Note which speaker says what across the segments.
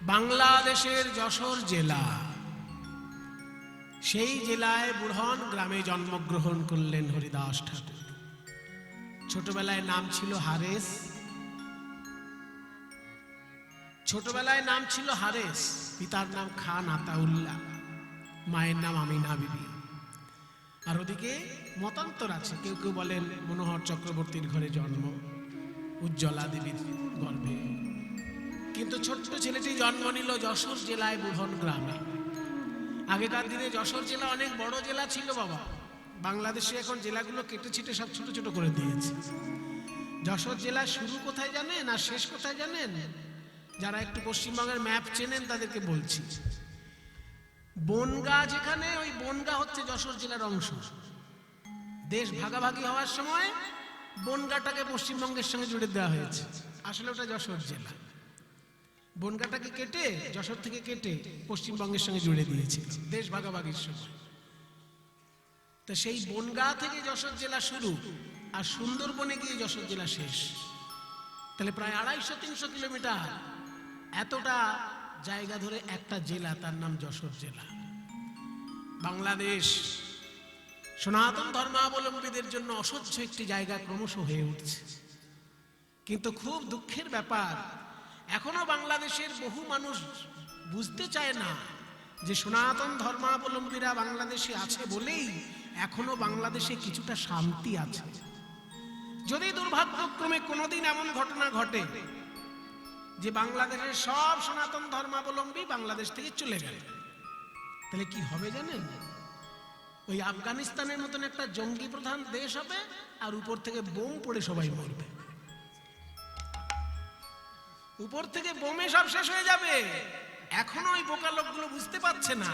Speaker 1: বাংলাদেশের যশোর জেলা, সেই জেলায় বুড়হন গ্রামে জন্মগ্রহণ করলেন হরিদাস ঠাকুর। ছোটবেলায় নাম ছিল হারেস, পিতার নাম খান আতাউল্লাহ, মায়ের নাম আমিনা বিবি। আর ওদিকে মতান্তর আছে, কেউ কেউ বলেন মনোহর চক্রবর্তীর ঘরে জন্ম, উজ্জ্বলা দেবীর গর্ভে। কিন্তু ছোট্ট ছেলেটি জন্ম নিল যশোর জেলায় বুড়হন গ্রামে। আগেকার দিনে যশোর জেলা অনেক বড় জেলা ছিল বাবা। বাংলাদেশে এখন জেলাগুলো কেটে ছিটে সব ছোট ছোট করে দিয়েছে। যশোর জেলা শুরু কোথায় জানেন আর শেষ কোথায় জানেন? যারা একটু পশ্চিমবঙ্গের ম্যাপ চেনেন তাদেরকে বলছি, বনগাঁ যেখানে, ওই বনগাঁ হচ্ছে যশোর জেলার অংশ। দেশ ভাগাভাগি হওয়ার সময় বনগাঁটাকে পশ্চিমবঙ্গের সঙ্গে জুড়ে দেওয়া হয়েছে, আসলে ওটা যশোর জেলা। বনগাঁটাকে কেটে, যশোর থেকে কেটে পশ্চিমবঙ্গের সঙ্গে জুড়ে দিয়েছিল দেশ ভাগাভাগির সময়। তো সেই বনগাঁ থেকে যশোর জেলা শুরু, আর সুন্দরবনে গিয়ে যশোর জেলা শেষ। তাহলে প্রায় 250-300 কিলোমিটার, এতটা জায়গা ধরে একটা জেলা, তার নাম যশোর জেলা। বাংলাদেশ সনাতন ধর্মাবলম্বীদের জন্য অসহ্য একটি জায়গা ক্রমশ হয়ে উঠছে। কিন্তু খুব দুঃখের ব্যাপার, এখনো বাংলাদেশের বহু মানুষ বুঝতে চায় না যে সনাতন ধর্মাবলম্বীরা বাংলাদেশে আছে বলেই এখনো বাংলাদেশে কিছুটা শান্তি আছে। যদি দুর্ভাগ্যক্রমে কোনোদিন এমন ঘটনা ঘটে যে বাংলাদেশের সব সনাতন ধর্মাবলম্বী বাংলাদেশ থেকে চলে গেল, তাহলে কি হবে জানেন? ওই আফগানিস্তানের মতন একটা জঙ্গি প্রধান দেশ হবে, আর উপর থেকে বোম পড়ে সবাই মরবে। উপর থেকে বোমে সব শেষ হয়ে যাবে। এখনো ওই বোকা লোকগুলো বুঝতে পারছে না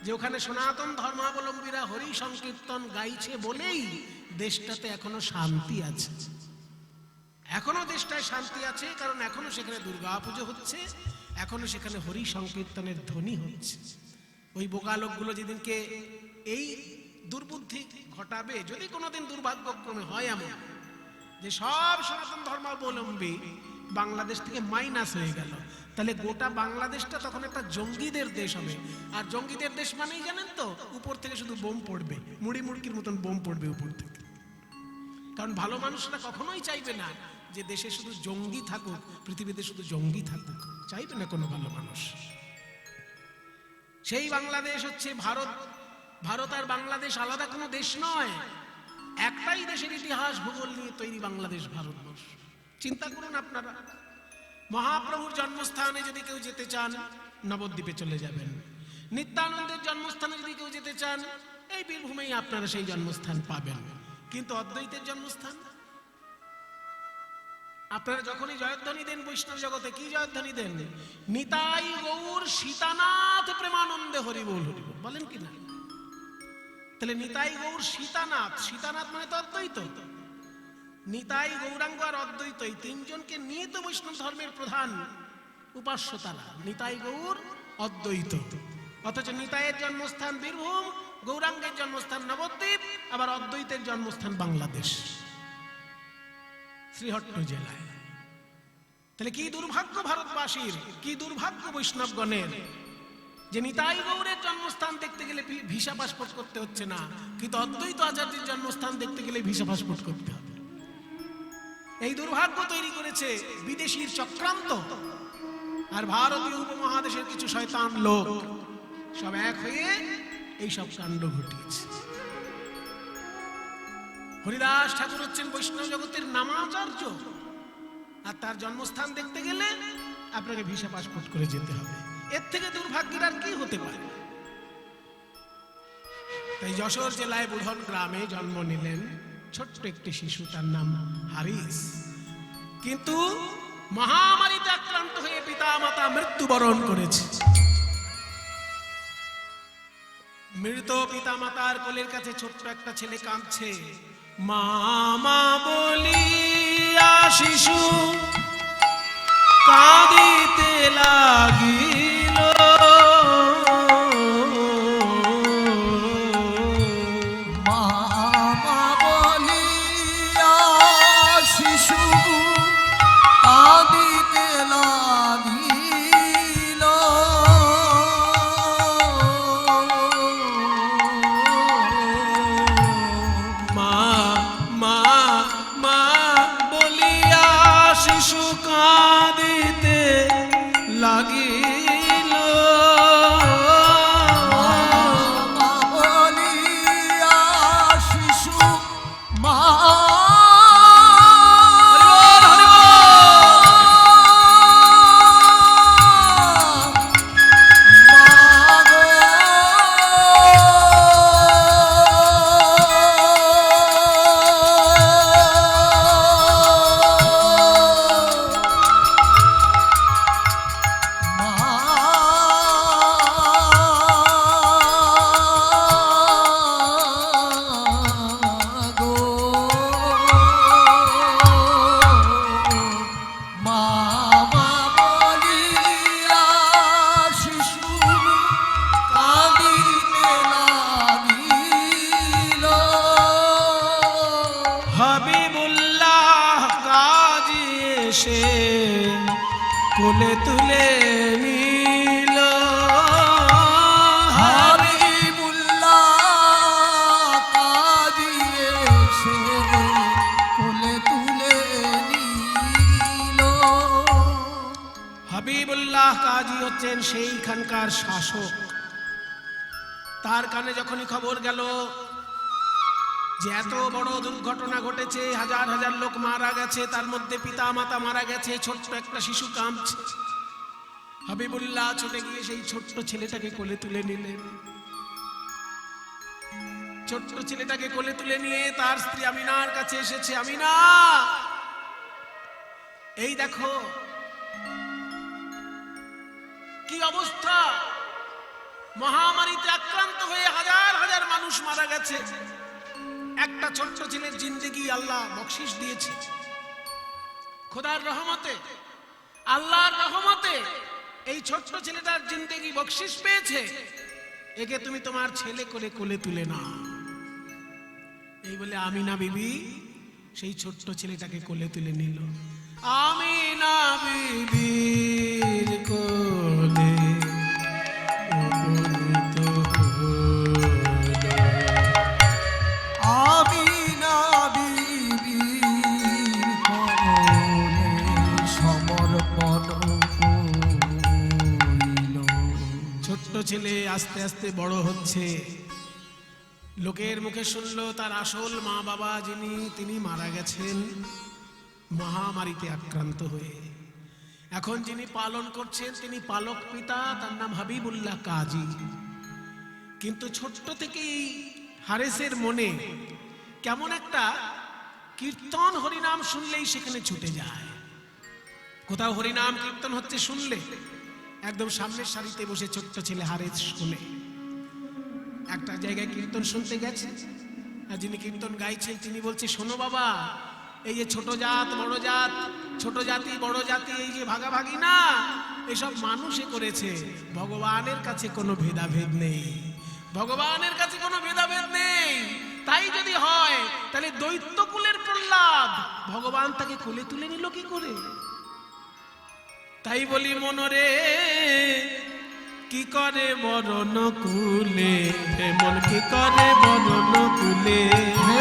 Speaker 1: যে ওখানে সনাতন ধর্মাবলম্বীরা হরি সংকীর্তন গাইছে বলেই দেশটাতে এখনো শান্তি আছে। এখনো দেশটায় শান্তি আছে, কারণ এখনো সেখানে দুর্গা পুজো হচ্ছে, এখনো সেখানে হরি সংকীর্তনের ধ্বনি হচ্ছে। ওই বোকা লোকগুলো যেদিনকে এই দুর্বুদ্ধি ঘটাবে, যদি কোনোদিন দুর্ভাগ্যক্রমে হয় এমন যে সব সনাতন ধর্মাবলম্বী বাংলাদেশ থেকে মাইনাস হয়ে গেল, তাহলে গোটা বাংলাদেশটা তখন একটা জঙ্গিদের দেশ হবে। আর জঙ্গিদের দেশ মানেই জানেন তো, উপর থেকে শুধু বোম পড়বে, মুড়ি মুড়কির মতন বোম পড়বে উপর থেকে। কারণ ভালো মানুষরা কখনোই চাইবে না যে দেশে শুধু জঙ্গি থাকুক, পৃথিবীতে শুধু জঙ্গি থাকুক, চাইবে না কোনো ভালো মানুষ। সেই বাংলাদেশ হচ্ছে ভারত। ভারত আর বাংলাদেশ আলাদা কোনো দেশ নয়, একটাই দেশের ইতিহাস ভূগোল নিয়ে তৈরি বাংলাদেশ ভারতবর্ষ। চিন্তা করুন আপনারা, মহাপ্রভুর জন্মস্থানে যদি কেউ যেতে চান নবদ্বীপে চলে যাবেন, নিত্যানন্দের জন্মস্থানে যদি কেউ যেতে চান এই বীরভূমেই আপনারা সেই জন্মস্থান পাবেন। কিন্তু অদ্বৈতের জন্মস্থান আপনারা যখনই জয়ধ্বনি দেন বৈষ্ণব জগতে, কি জয়ধ্বনি দেন? নিতাই গৌর সীতানাথ প্রেমানন্দে হরি বল, হরি বল, বলেন কি না? তাহলে নিতাই গৌর সীতানাথ, সীতানাথ মানে তো অদ্বৈত। নিতাই, গৌরাঙ্গ আর অদ্বৈত, এই তিনজনকে নিয়ে তো বৈষ্ণব ধর্মের প্রধান উপাস্য তারা, নিতাই গৌর অদ্বৈত। অথচ নিতাইয়ের জন্মস্থান বীরভূম, গৌরাঙ্গের জন্মস্থান নবদ্বীপ, আবার অদ্বৈতের জন্মস্থান বাংলাদেশ শ্রীহট্ট জেলায়। তাহলে কি দুর্ভাগ্য ভারতবাসীর, কি দুর্ভাগ্য বৈষ্ণবগণের যে নিতাই গৌরের জন্মস্থান দেখতে গেলে ভিসা পাসপোর্ট করতে হচ্ছে না, কিন্তু অদ্বৈত আচার্যের জন্মস্থান দেখতে গেলে ভিসা পাসপোর্ট করতে হবে। এই দুর্ভাগ্য তৈরি করেছে বিদেশির চক্রান্ত, আর ভারতীয় উপমহাদেশের কিছু শয়তান লোক সব এক হয়ে এই সব কাণ্ড ঘটিয়েছে। হরিদাস ঠাকুর হচ্ছেন বৈষ্ণব জগতের নামাচার্য, আর তার জন্মস্থান দেখতে গেলে আপনাকে ভিসা পাসপোর্ট করে যেতে হবে। এর থেকে দুর্ভাগ্যের আর কি হতে পারে? তাই যশোর জেলায় বুড়হন গ্রামে জন্ম নিলেন ছোট্ট একটি শিশু, তার নাম হারিস। কিন্তু মহামারীতে আক্রান্ত হয়ে পিতা মাতা মৃত্যুবরণ করেছে। মৃত পিতা মাতার কোলের কাছে ছোট্ট একটা ছেলে কাঁদছে, মা মা বলিয়া শিশু কাঁদিতে লাগিল।
Speaker 2: মা মা বলিয়া শিশু কাঁদিতে লাগিল।
Speaker 1: কোলে তুলে নিল
Speaker 2: হাবিবুল্লাহ কাজী এসে কোলে তুলে নিল।
Speaker 1: হাবিবুল্লাহ কাজী হচ্ছেন সেইখানকার শাসক। তার কানে যখনই খবর গেল যে এত বড় দুর্ঘটনা ঘটেছে, হাজার হাজার লোক মারা গেছে, তার মধ্যে পিতা মাতা মারা গেছে, ছোট্ট একটা শিশু কাঁদছে, হাবিবুল্লাহ ছুটে গিয়ে সেই ছোট্ট ছেলেটাকে কোলে তুলে নিলেন। ছোট্ট ছেলেটাকে কোলে তুলে নিয়ে তার স্ত্রী আমিনার কাছে এসেছে। আমিনা, এই দেখো কি অবস্থা, মহামারীতে আক্রান্ত হয়ে হাজার হাজার মানুষ মারা গেছে, একটা ছোট্ট ছেলের জিন্দেগি আল্লাহ বকশিশ দিয়েছে। খোদার রহমতে, আল্লাহর রহমতে এই ছোট্ট ছেলেটার জিন্দেগি বকশিশ পেয়েছে, একে তুমি তোমার ছেলে করে কোলে তুলে নাও। এই বলে আমিনা বিবি সেই ছোট্ট ছেলেটাকে কোলে তুলে নিল। আমিনা বিবির কোলে উপনীত হলো
Speaker 2: আমিনা বিবির কোলে সমর্পণ করিল।
Speaker 1: ছোট্ট ছেলে আস্তে আস্তে বড় হচ্ছে, লোকের মুখে শুনলো তার আসল মা বাবা যিনি তিনি মারা গেছেন মহামারীতে আক্রান্ত হয়ে। এখন যিনি পালন করছেন তিনি পালক পিতা, তার নাম হাবিবুল্লাহ কাজী। কিন্তু ছোট্ট থেকেই হারেসের মনে কেমন একটা কীর্তন হরিনাম শুনলেই সেখানে ছুটে যায়। কোথাও হরিনাম কীর্তন হচ্ছে শুনলে একদম সামনের সারিতে বসে ছোট্ট ছেলে হারেস শুনে। একটা জায়গায় কীর্তন শুনতে গেছে, আর যিনি কীর্তন গাইছেন তিনি বলছে, শোনো বাবা, এই যে ছোট জাত বড় জাত, ছোট জাতি বড় জাতি, এই যে ভাগাভাগি না, এসব মানুষে করেছে, ভগবানের কাছে কোনো ভেদাভেদ নেই, ভগবানের কাছে কোনো ভেদাভেদ নেই। তাই যদি হয় তাহলে দৈত্যকুলের প্রহ্লাদ ভগবান তাকে কোলে তুলে নিল কি করে? তাই বলি মনরে কি করে বরণ কুলে, মন কি করে বরণ কুলে,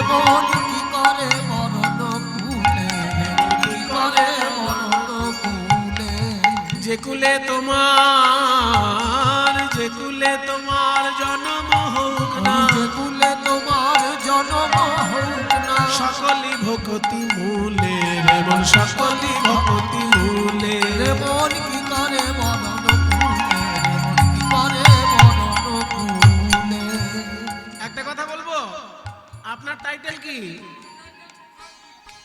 Speaker 2: মন কি করে বরণ কুলে, কি করে বরণ কুলে।
Speaker 1: যে কুলে তোমার, যে কুলে তোমার জন্ম হোক না,
Speaker 2: যে কুলে তোমার জন্ম হোক না,
Speaker 1: সকলি ভক্তি মূলে রে মন, সকলি ভক্তি মূলে।
Speaker 2: রে মন কি করে বরণ কুলে, মন কি করে বরণ কুলে।
Speaker 1: একটা কথা বলবো, আপনার টাইটেল কি?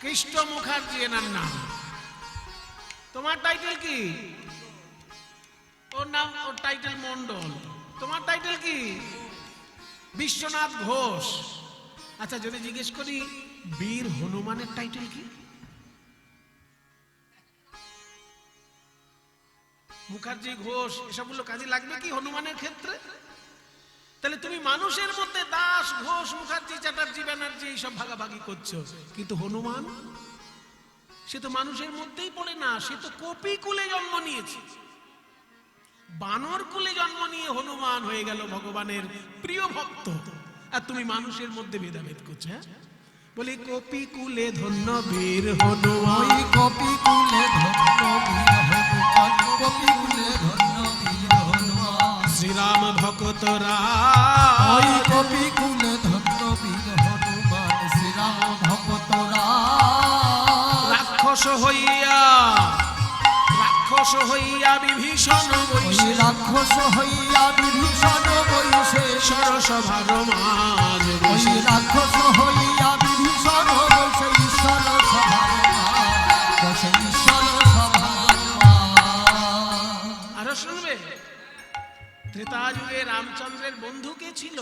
Speaker 1: কৃষ্ণ মুখার্জি এনার নাম। তোমার টাইটেল কি? ওর নাম, ওর টাইটেল মন্ডল। তোমার টাইটেল কি? বিশ্বনাথ ঘোষ। আচ্ছা, যদি জিজ্ঞেস করি বীর হনুমানের টাইটেল কি? মুখার্জি, ঘোষ, এসবগুলো কাজে লাগবে কি হনুমানের ক্ষেত্রে? তাহলে তুমি মানুষের মধ্যে দাস, ঘোষ, মুখার্জি, চ্যাটার্জি, ব্যানার্জি এইসব ভাগাভাগি করছো, কিন্তু হনুমান সে তো মানুষের মধ্যেই পড়ে না, সে তো কপি কুলে জন্ম নিয়েছে, বানর কুলে জন্ম নিয়ে হনুমান হয়ে গেল ভগবানের প্রিয় ভক্ত, আর তুমি মানুষের মধ্যে ভেদাভেদ করছো। হ্যাঁ, বলি কপি কুলে ধন্য বীর হনুমান,
Speaker 2: ওই কপি কুলে ধন্য বীর হনুমান, কপি কুলে ধন্য বীর হনুমান।
Speaker 1: শ্রীরাম ভক্তরা,
Speaker 2: ওই কপি কুলে ধন্য বীর হনুমান, শ্রীরাম ভক্তরা।
Speaker 1: রাক্ষস হইয়া, রাক্ষস হইয়া বিভীষণ
Speaker 2: ওই
Speaker 1: বৈশে,
Speaker 2: রাক্ষস হইয়া বিভীষণ বৈশে,
Speaker 1: সরসভার মাঝ
Speaker 2: ওই
Speaker 1: বসে।
Speaker 2: রাক্ষস হইয়া বিভীষণ বৈশে, ঈশ্বর সভার বসে, ঈশ্বর সভার।
Speaker 1: আরো শুনবে, ত্রেতা যুগে রামচন্দ্রের বন্ধু কে ছিল?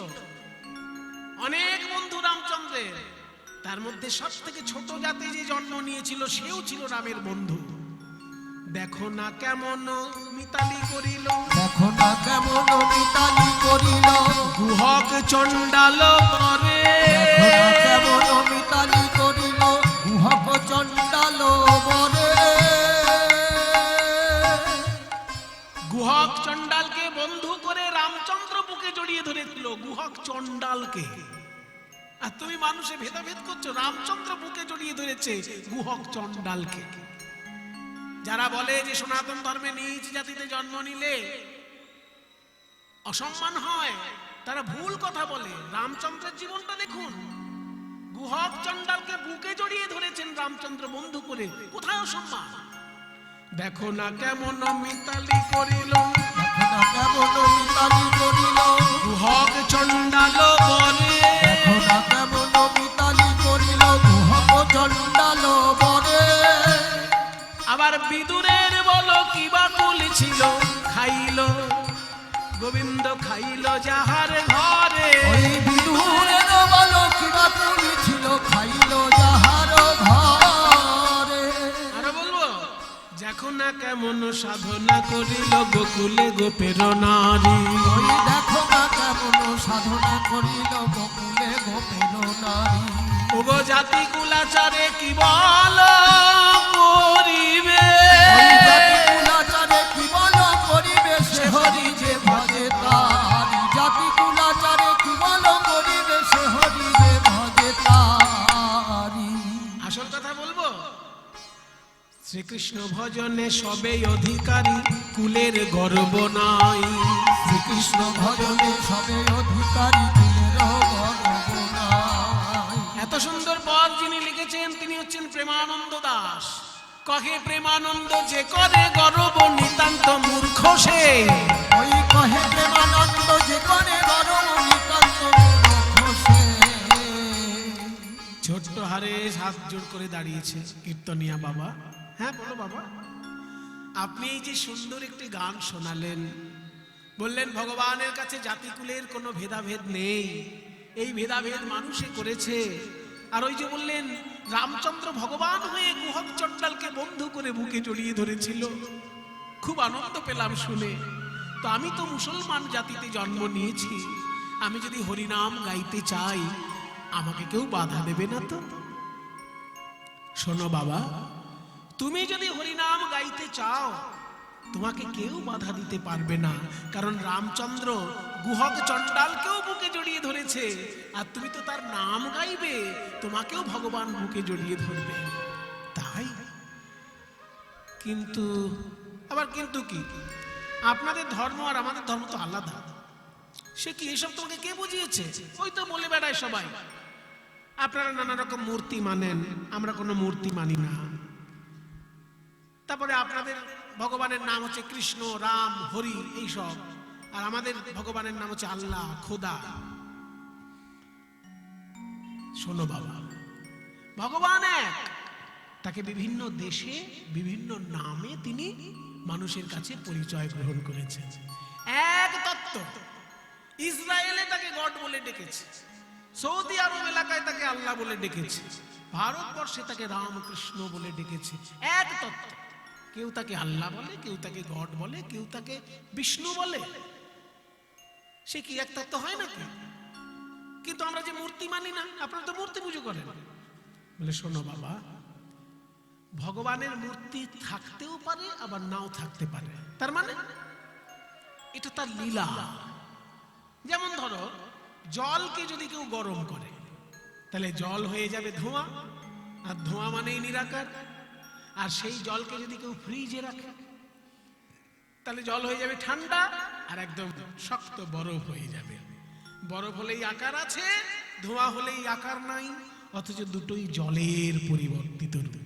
Speaker 1: অনেক বন্ধু রামচন্দ্রের, তার মধ্যে সব থেকে ছোট জাতি যে জন্ম নিয়েছিল সেও ছিল রামের বন্ধু। দেখো না কেমন মিতালি করিল,
Speaker 2: দেখো না কেমন মিতালি করিল,
Speaker 1: গুহক চণ্ডাল পরে,
Speaker 2: দেখো না কেমন মিতালি করিল, গুহক চণ্ডাল বরে।
Speaker 1: গুহক চণ্ডালকে বন্ধু করে রামচন্দ্র বুকে জড়িয়ে ধরেছিল, গুহক চণ্ডালকে। আর তুমি মানুষে ভেদাভেদ করছো, রামচন্দ্র বুকে জড়িয়ে ধরেছে গুহক চণ্ডালকে। যারা বলে যে সনাতন ধর্মে নিজ জাতিতে জন্ম নিলে অসম্মান হয়, তারা ভুল কথা বলে। রামচন্দ্রের জীবনটা দেখুন, গুহক চণ্ডালকে বুকে জড়িয়ে ধরেছেন রামচন্দ্র বন্ধু করে, কোথায় অসম্মান? দেখো না কেমন মিতালি করিল,
Speaker 2: দেখো না কেমন মিতালি করিল,
Speaker 1: গুহক চণ্ডাল বরে।
Speaker 2: দেখো না কেমন মিতালি করিল, গুহক চণ্ডাল বরে।
Speaker 1: আবার বিদুরের বলো কিবা কুল ছিল, খাইল গোবিন্দ খাইল যাহার ঘরে।
Speaker 2: ওই বিদুরের বলো কিবা কুল ছিল, খাইল যাহার ঘরে।
Speaker 1: আরো বলবো, দেখো না কেমন সাধনা করিল গোকুলে গোপের নারী।
Speaker 2: ওই দেখো না কেমন সাধনা করিল গোকুলে গোপের নারী।
Speaker 1: ওগো জাতি কুলাচারে কি বল করিবে,
Speaker 2: ওই জাতি কুলাচারে কি বল করিবে, সে হরি যে ভজে তারি। জাতি কুলাচারে কি বল করিবে, সে হরি যে ভজে তারি।
Speaker 1: আসল কথা বলবো, শ্রীকৃষ্ণ ভজনে সবেই অধিকারী, কুলের গর্ব নাই।
Speaker 2: শ্রীকৃষ্ণ ভজনে সবে অধিকারী, কুলের গর্ব নাই।
Speaker 1: এত সুন্দর পদ যিনি লিখেছেন তিনি হচ্ছেন প্রেমানন্দ দাস। কহে প্রেমানন্দ যে করে গর্ব নিতান্ত মূর্খ সে।
Speaker 2: ওই কহে প্রেমানন্দ যে করে গর্ব নিতান্ত মূর্খ সে।
Speaker 1: ছোট্ট হারে হাত জোড় করে দাঁড়িয়েছে কীর্তনিয়া বাবা। হ্যাঁ বলো বাবা। আপনি এই যে সুন্দর একটি গান শোনালেন, বললেন ভগবানের কাছে জাতিকুলের কোনো ভেদাভেদ নেই, এই ভেদাভেদ মানুষে করেছে। আর ওই যে বললেন রামচন্দ্র ভগবান হয়ে গুহক চণ্ডালকে বন্ধু করে বুকে জড়িয়ে ধরেছিল, খুব আনন্দ পেলাম শুনে। তো আমি তো মুসলমান জাতিতে জন্ম নিয়েছি, আমি যদি হরিনাম গাইতে চাই আমাকে কেউ বাধা দেবে না তো? শোনো বাবা, তুমি যদি হরিনাম গাইতে চাও তোমাকে কেউ বাধা দিতে পারবে না, কারণ রামচন্দ্র গুহক চণ্ডালকেও বুকে জড়িয়ে ধরেছে। আর তুমি তো তার নাম গাইবে, তোমাকেও ভগবান বুকে জড়িয়ে ধরবে। তাই কিন্তু আবার কিন্তু কি, আপনাদের ধর্ম আর আমাদের ধর্ম তো আলাদা। সে কি এসব তোমাকে কে বুঝিয়েছে? ওই তো বলে বেড়ায় সবাই, আপনারা নানা রকম মূর্তি মানেন, আমরা কোনো মূর্তি মানি না। তারপরে আপনাদের ভগবানের নাম হচ্ছে কৃষ্ণ, রাম, হরি এইসব, আর আমাদের ভগবানের নাম হচ্ছে আল্লাহ, খোদা। শোনো বাবা, ভগবান এক, তাকে বিভিন্ন দেশে বিভিন্ন নামে তিনি মানুষের কাছে পরিচয় গ্রহণ করেছেন। এক তত্ত্ব, ইসরায়েলে তাকে গড বলে ডেকেছে, সৌদি আরব এলাকায় তাকে আল্লাহ বলে ডেকেছে, ভারতবর্ষে তাকে রামকৃষ্ণ বলে ডেকেছে। এক তত্ত্ব, কেউ তাকে আল্লাহ বলে, কেউ তাকে গড বলে, কেউ তাকে বিষ্ণু বলে। সে কি এক তত্ত্ব হয় নাকি? কিন্তু আমরা যে মূর্তি মানি না, আপনারা তো মূর্তি পুজো করেন। বলে শোনো বাবা, ভগবানের মূর্তি থাকতেও পারে আবার নাও থাকতে পারে, তার মানে এটা তার লীলা। যেমন ধরো জলকে যদি কেউ গরম করে তাহলে জল হয়ে যাবে ধোঁয়া, আর ধোঁয়া মানেই নিরাকার। আর সেই জলকে যদি কেউ ফ্রিজে রাখে তাহলে জল হয়ে যাবে ঠান্ডা আর একদম শক্ত বরফ হয়ে যাবে। বরফ হলেই আকার আছে, ধোঁয়া হলেই আকার নাই, অথচ দুটোই জলের পরিবর্তিত রূপ।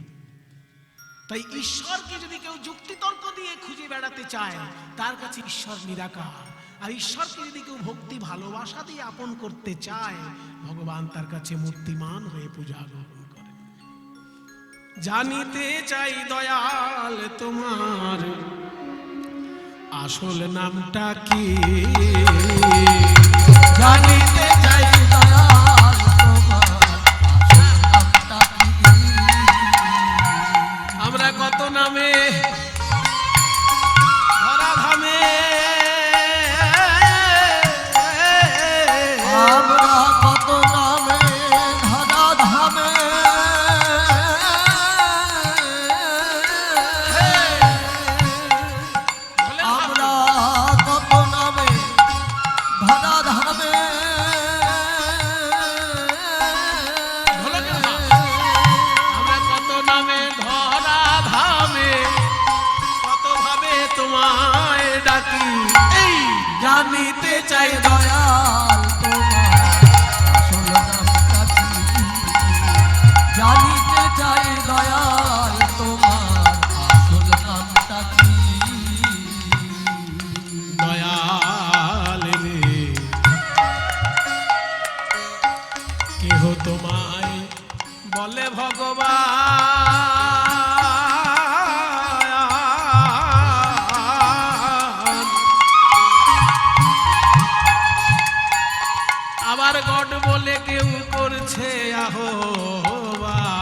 Speaker 1: তাই ঈশ্বরকে যদি কেউ যুক্তিতর্ক দিয়ে খুঁজে বেড়াতে চায় তার কাছে ঈশ্বর নিরাকার। আর ঈশ্বরকে যদি কেউ ভক্তি ভালোবাসা দিয়ে আপন করতে চায় ভগবান তার কাছে মূর্তিমান হয়ে পূজা গ্রহণ করে। জানিতে চাই দয়াল তোমার আসল নামটা কি,
Speaker 2: জানিতে চাই দয়াল তোমার আসল নামটা কি।
Speaker 1: আমরা কত নামে ধরা ধামে,
Speaker 2: আমরা কত নামে ধরা ধামে, আমরা
Speaker 1: ডাকি এই
Speaker 2: জানিতে চাই দয়াল তোমার আসল নামটা কি? জানিতে চাই দয়াল তোমার আসল নামটা কি?
Speaker 1: দয়াল রে কেহ তোমায় বলে ভগবান, আবার গড বলে কেউ করছে আহ্বান,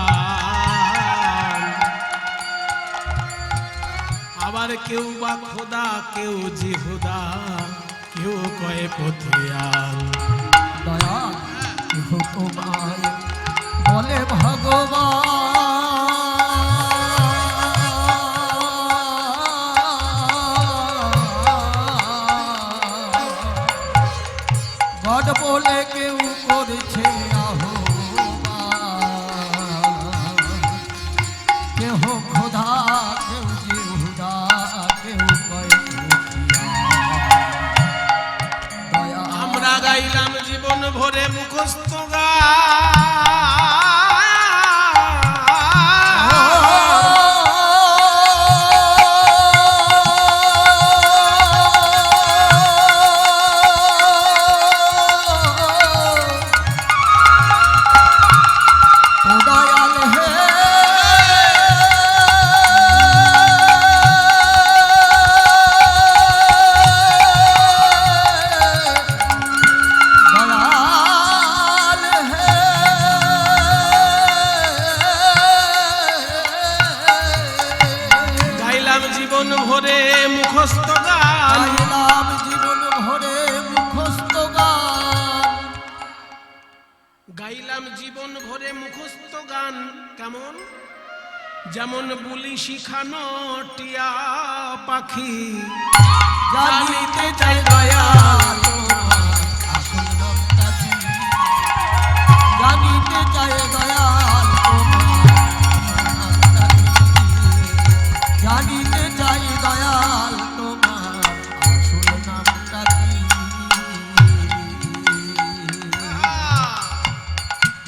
Speaker 1: আবার কেউ বা খোদা, কেউ জিহুদা, কেউ কয়ে পথিয়ান।
Speaker 2: দয়াল কেহ তোমায় বলে ভগবান, গড বলে কেউ করছে আহ্বান, কেহ খোদা, কেউ জিহুদা, কেউ কয় দয়া।
Speaker 1: আমরা গাইলাম জীবন ভরে মুখস্থ
Speaker 2: দয়াল হে দয়াল হে
Speaker 1: গাইলাম জীবন ভরে মুখস্থ গান,
Speaker 2: গাইলাম জীবন ভরে মুখস্থ গান।
Speaker 1: গাইলাম জীবন ভরে মুখস্থ গান। কেমন? যেমন বুলি শিখানো টিয়া পাখি,
Speaker 2: জানিতে চাই দয়াল তোমার আসল নামটা কি? জানিতে চাই দয়াল তোমার আসল নামটা কি? জানিতে চাই দয়াল তোমার আসল নামটা কি?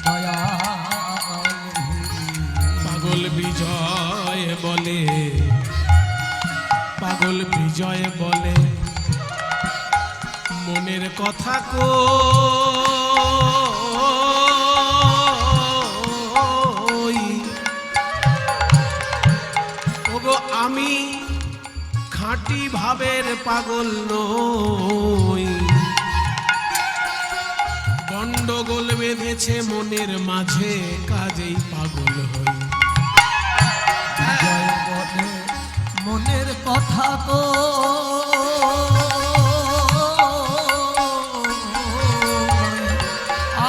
Speaker 2: দয়াল
Speaker 1: পাগল বিজয় বলে, পাগল বিজয় বলে মনের কথা কই, ওগো আমি খাঁটি ভাবের পাগল নই, গন্ডগোল বেঁধেছে মনের মাঝে, কাজেই পাগল হই।
Speaker 2: বিজয় বলে মনের কথা কো,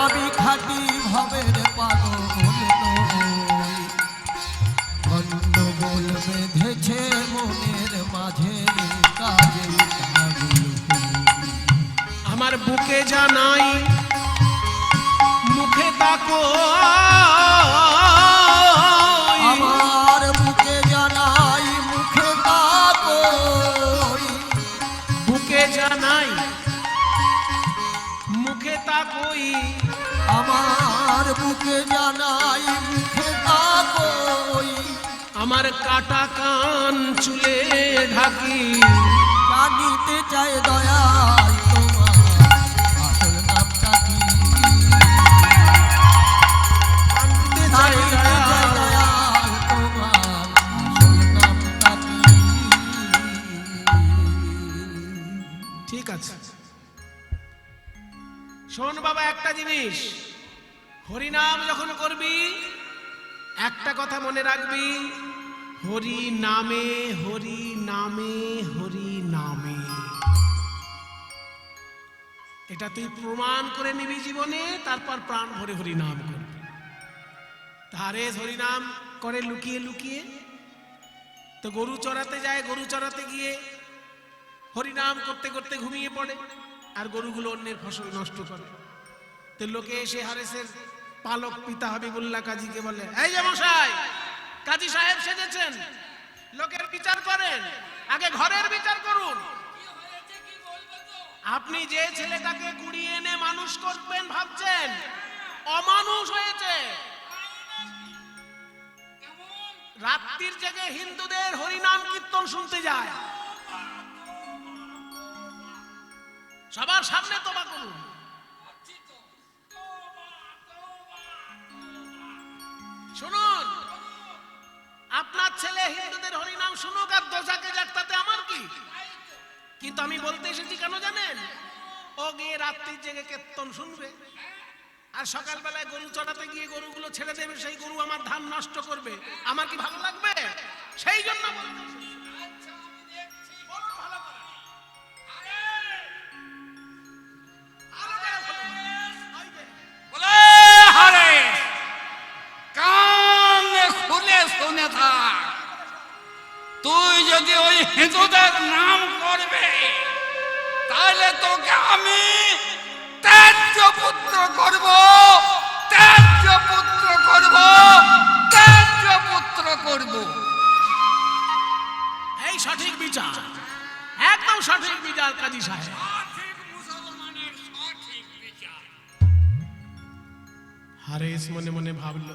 Speaker 2: আমি খাঁটি ভাবের পাগল নই, গন্ডগোল বেঁধেছে মনের মাঝে, কাজে পাগল হই।
Speaker 1: আমার বুকে জানাই মুখে তাকো,
Speaker 2: আমার বুকে জানাই মুখে তাকই,
Speaker 1: বুকে জানাই মুখে তাকই,
Speaker 2: আমার বুকে জানাই মুখে তাকই,
Speaker 1: আমার কাটা কান চুলে ঢাকি,
Speaker 2: জানিতে চাই দয়াল তোমার আসল নামটা কি? জানিতে চাই দয়াল তোমার আসল নামটা কি?
Speaker 1: ঠিক আছে। শোন বাবা, একটা জিনিস, হরিনাম যখন করবি একটা কথা মনে রাখবি, হরি নামে হরি নামে হরি নামে, এটা তুই প্রমাণ করে নিবি জীবনে, তারপর প্রাণ ভরে হরি নাম করবি। তারে হরি নাম করে লুকিয়ে লুকিয়ে, তো গরু চড়াতে যায়, গরু চড়াতে গিয়ে হরিনাম করতে করতে ঘুমিয়ে পড়ে, আর গরুগুলো অন্যের ফসল নষ্ট করে। তো লোকে এসে হারেসের পালক পিতা হাবিবুল্লাহ কাজীকে বলে, এই যে মশাই, কাজী সাহেব সেজেছেন, লোকের বিচার করেন, আগে ঘরের বিচার করুন। আপনি যে ছেলেটাকে কুড়িয়ে এনে মানুষ করবেন ভাবছেন, অমানুষ হয়েছে। রাত্রির জেগে হিন্দুদের হরিনাম কীর্তন শুনতে যায়। সবার সামনে তোবা করুন। শুনুন, আপনার ছেলে হিন্দুদের হরিনাম শুনুক আর দোজাকে যাক, তাতে আমার কি? কিন্তু আমি বলতে এসেছি কেন জানেন? ও গিয়ে রাত্রির জেগে কীর্তন শুনবে আর সকালবেলায় গরু চড়াতে গিয়ে গরুগুলো ছেড়ে দেবে, সেই গরু আমার ধান নষ্ট করবে। আমার কি ভালো লাগবে? সেই জন্য বলতে এসেছি। বলুন ভালো করে।
Speaker 3: বলে হারে কান খুলে শুনে থাক, তুই যদি ওই হিন্দুদের নাম করবে তাহলে তোকে আমি ত্যায্য পুত্র করব, ত্যায্য পুত্র করব, ত্যায্য পুত্র করব।
Speaker 1: এই সঠিক বিচার, একদম সঠিক বিচার কাজী সাহেব।
Speaker 3: সঠিক মুসলমানের সঠিক বিচার।
Speaker 1: হারেস মনে মনে ভাবল,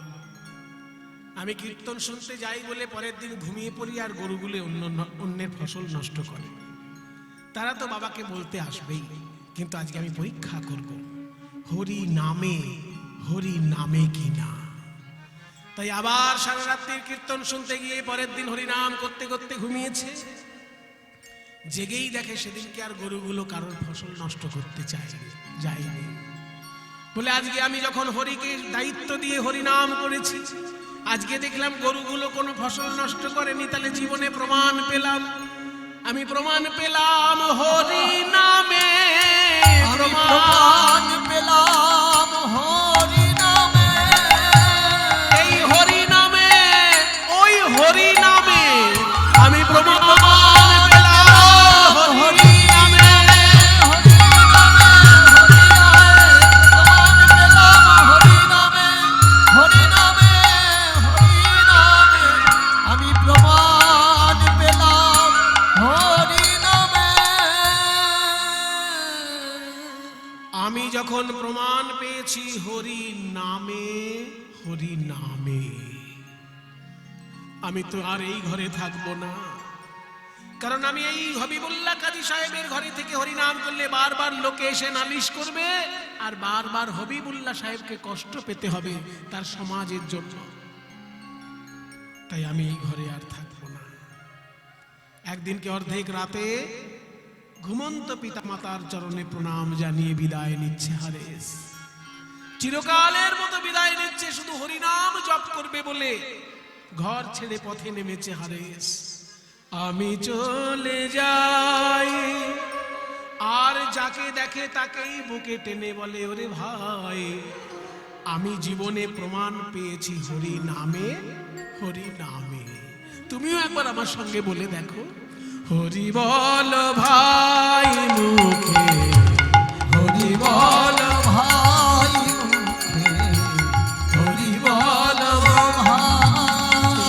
Speaker 1: আমি কীর্তন শুনতে যাই বলে পরের দিন ঘুমিয়ে পড়ি আর গরুগুলো অন্যের ফসল নষ্ট করে। তারা তো বাবাকে বলতে আসবেই, কিন্তু আজকে আমি পরীক্ষা করব হরি নামে কি না। তাই আবার সারা রাত্রির কীর্তন শুনতে গিয়ে পরের দিন হরিনাম করতে করতে ঘুমিয়েছে। জেগেই দেখে সেদিনকে আর গরুগুলো কারোর ফসল নষ্ট করতে যায়নি। বলে আজকে আমি যখন হরিকে দায়িত্ব দিয়ে হরিনাম করেছি, আজকে দেখলাম গরুগুলো কোনো ফসল নষ্ট করেনি, তাহলে জীবনে প্রমাণ পেলাম, আমি প্রমাণ পেলাম হরি নামে,
Speaker 2: প্রমাণ পেলাম হরি নামে,
Speaker 1: এই হরি নামে, ওই হরি নামে আমি প্রমাণ পেলাম হরি নামে।
Speaker 2: হরি নামে, হরি নামে, হরি নামে, আমি প্রমাণ পেলাম হরি নামে।
Speaker 1: আমি যখন প্রমাণ পেয়েছি হরি নামে, আমি তো আর এই ঘরে থাকবো না, কারণ আমি এই হবিবুল্লাহ কাজী সাহেবের ঘরে থেকে হরিনাম করলে বারবার লোকে এসে নালিশ করবে আর বারবার হবিবুল্লাহ সাহেবকে কষ্ট পেতে হবে তার সমাজের জন্য। তাই আমি এই ঘরে আর থাকবো না। একদিনকে অর্ধেক রাতে ঘুমন্ত পিতা মাতার চরণে প্রণাম জানিয়ে বিদায় নিচ্ছে হারেস। চিরকালের মতো বিদায় নিচ্ছে, শুধু হরিনাম জপ করবে বলে ঘর ছেড়ে পথে নেমেছে হারেস। আমি চলে যাই আর যাকে দেখে তাকেই বুকে টেনে বলে, ওরে ভাই আমি জীবনে প্রমাণ পেয়েছি হরি নামে। তুমিও একবার আমার সঙ্গে বলে দেখো, হরি বল ভাই মুখে, হরি বল
Speaker 2: ভাই মুখে, হরি বল ভাই,